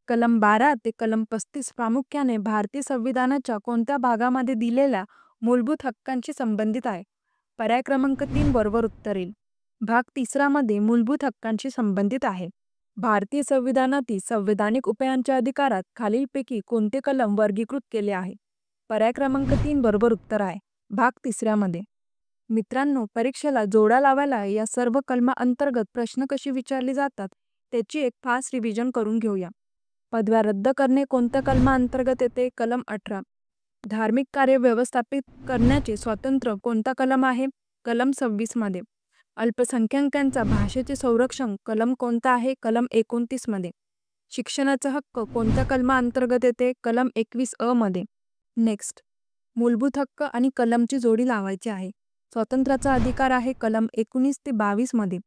कलम 12 ते कलम 35 प्रामुख्याने भारतीय संविधानाच्या कोणत्या भागामध्ये दिलेल्या मूलभूत हक्कांशी संबंधित आहे? पर्याय क्रमांक 3 बरोबर उत्तर येईल. भाग 3 मध्ये मूलभूत हक्कांशी संबंधित आहे. भारतीय संविधानातील संवैधानिक उपायांच्या अधिकारात खालीलपैकी कोणते कलम वर्गीकृत केले आहे? पर्याय क्रमांक 3 बरोबर उत्तर आहे. भाग 3 मध्ये. मित्रांनो, परीक्षेला जोडा लावायला या सर्व कलमा अंतर्गत प्रश्न कशी विचारले जातात त्याची एक फास्ट रिव्हिजन करून घेऊया. पदव्या रद्द करणे कोणत्या कलमा अंतर्गत येते? कलम 18. धार्मिक कार्य व्यवस्थापित करण्याचे स्वातंत्र्य कोणता कलम आहे? कलम 26 मध्ये. अल्पसंख्याकांच्या भाषेचे संरक्षण कलम कोणता आहे? कलम 29 मध्ये. शिक्षणाचा हक्क कोणत्या कलमा अंतर्गत येते? कलम 21 मध्ये. नेक्स्ट, मूलभूत हक्क आणि कलमची जोडी लावायची आहे. स्वातंत्र्याचा अधिकार आहे कलम 19 ते 22 मध्ये.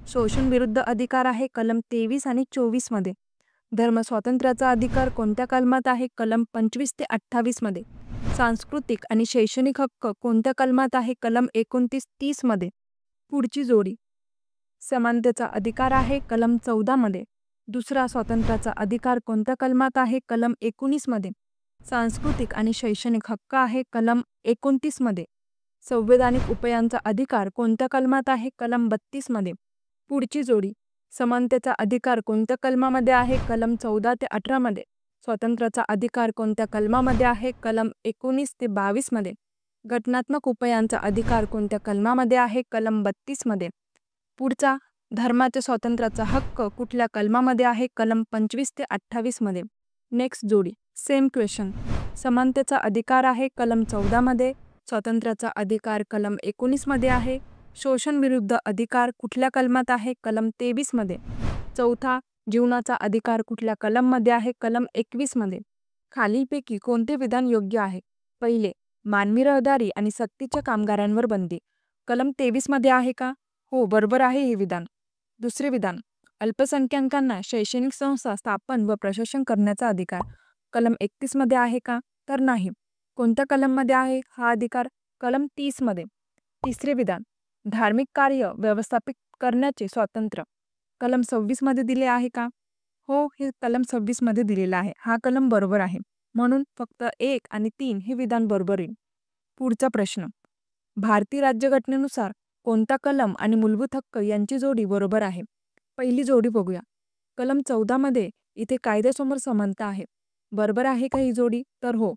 शोषण विरुद्ध अधिकार आहे कलम 23 आणि 24 मध्ये. धर्म स्वातंत्र्याचा अधिकार कोणत्या कलमात आहे? कलम 25 ते 28 मध्ये. सांस्कृतिक आणि शैक्षणिक हक्क कोणत्या कलमात आहे? कलम 29-30 मध्ये. पुढची जोडी. समानतेचा अधिकार आहे कलम 14 मध्ये. दुसरा स्वातंत्र्याचा अधिकार कोणत्या कलमात आहे? कलम 19 मध्ये. सांस्कृतिक आणि शैक्षणिक हक्क आहे कलम 29 मध्ये. संवैधानिक उपायांचा अधिकार कोणत्या कलमात आहे? कलम 32 मध्ये. पुढची जोडी. समानतेचा अधिकार कोणत्या कलमामध्ये आहे? कलम 14 ते 18 मध्ये. स्वातंत्र्याचा अधिकार कोणत्या कलमामध्ये आहे? कलम 19 ते 22 मध्ये. घटनात्मक उपायांचा अधिकार कोणत्या कलमामध्ये आहे? कलम 32 मध्ये. पुढचा. धर्माच्या स्वातंत्र्याचा हक्क कुठल्या कलमामध्ये आहे? कलम 25 ते 28 मध्ये. नेक्स्ट जोडी. Same question. समानतेचा अधिकार आहे कलम 14 मध्ये. स्वातंत्र्याचा अधिकार कलम 19 मध्ये आहे. शोषण विरुद्ध अधिकार कुठल्या कलमात आहे? कलम 23 मध्ये. चौथा. जीवनाचा अधिकार कुठल्या कलममध्ये आहे? कलम 21 मध्ये. खालीलपैकी कोणते विधान योग्य आहे? पहिले. मानवी रहदारी आणि सक्तीच्या कामगारांवर बंदी कलम 23 मध्ये आहे का? हो, बरोबर आहे हे विधान. दुसरे विधान. अल्पसंख्याकांना शैक्षणिक संस्था स्थापन व प्रशासन करण्याचा अधिकार कलम 31 मध्ये आहे का? तर नाही. कोणत्या कलममध्ये आहे हा अधिकार? कलम 30 मध्ये. तिसरे विधान. धार्मिक कार्य व्यवस्थापित करण्याचे स्वातंत्र्य कलम 26 मध्ये दिले आहे का? हो, हे कलम 26 मध्ये दिलेला आहे. हा कलम बरोबर आहे. म्हणून फक्त 1 आणि 3 हे विधान बरोबर येईल. पुढचा प्रश्न. भारतीय राज्यघटनेनुसार कोणता कलम आणि मूलभूत हक्क यांची जोडी बरोबर आहे? पहिली जोडी बघूया. कलम 14 मध्ये इथे कायद्यासमोर समानता आहे. बरोबर आहे का ही जोडी? तर हो.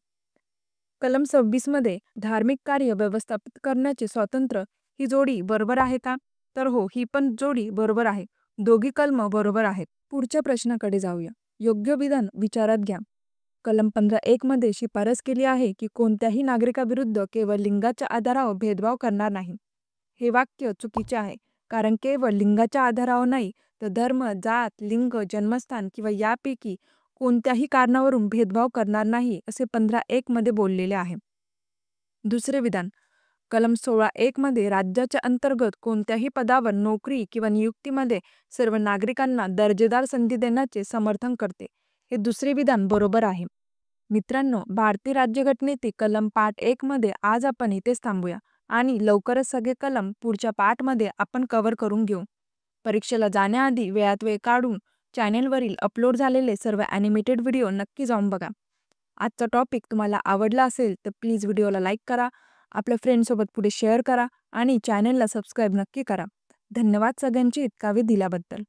कलम 26 मध्ये धार्मिक कार्य व्यवस्थापित करण्याचे स्वातंत्र्य ही जोडी बरोबर आहे का? तर हो, ही पण जोडी बरोबर आहे. दोघी कलम बरोबर आहेत. पुढच्या प्रश्नाकडे जाऊया. योग्य विधान विचारात घ्या. कलम 15(1) मध्ये शिफारस केली आहे की कोणत्याही नागरिकाविरुद्ध केवळ लिंगाच्या आधारावर भेदभाव करणार नाही. हे वाक्य चुकीचे आहे, कारण केवळ लिंगाच्या आधारावर नाही तर धर्म, जात, लिंग, जन्मस्थान किंवा यापैकी कोणत्याही कारणावरून भेदभाव करणार नाही असे 15(1) मध्ये बोललेले आहे. दुसरे विधान. कलम 16(1) मध्ये राज्याच्या अंतर्गत कोणत्याही पदावर नोकरी किंवा नियुक्तीमध्ये सर्व नागरिकांना दर्जेदार संधी देण्याचे समर्थन करते. हे दुसरे विधान बरोबर आहे. मित्रांनो, भारतीय राज्यघटनेतील कलम पाठ 1 मध्ये आज आपण इथेच थांबूया आणि लवकरच सगळे कलम पुढच्या पाठमध्ये आपण कव्हर करून घेऊ. परीक्षेला जाण्याआधी वेळात वेळ काढून चॅनेलवरील अपलोड झालेले सर्व ॲनिमेटेड व्हिडिओ नक्की जाऊन बघा. आजचा टॉपिक तुम्हाला आवडला असेल तर प्लीज व्हिडिओला लाईक करा, आपल्या फ्रेंड्ससोबत पुढे शेअर करा आणि चॅनेलला सबस्क्राईब नक्की करा. धन्यवाद सगळ्यांची इतका वेळ दिल्याबद्दल.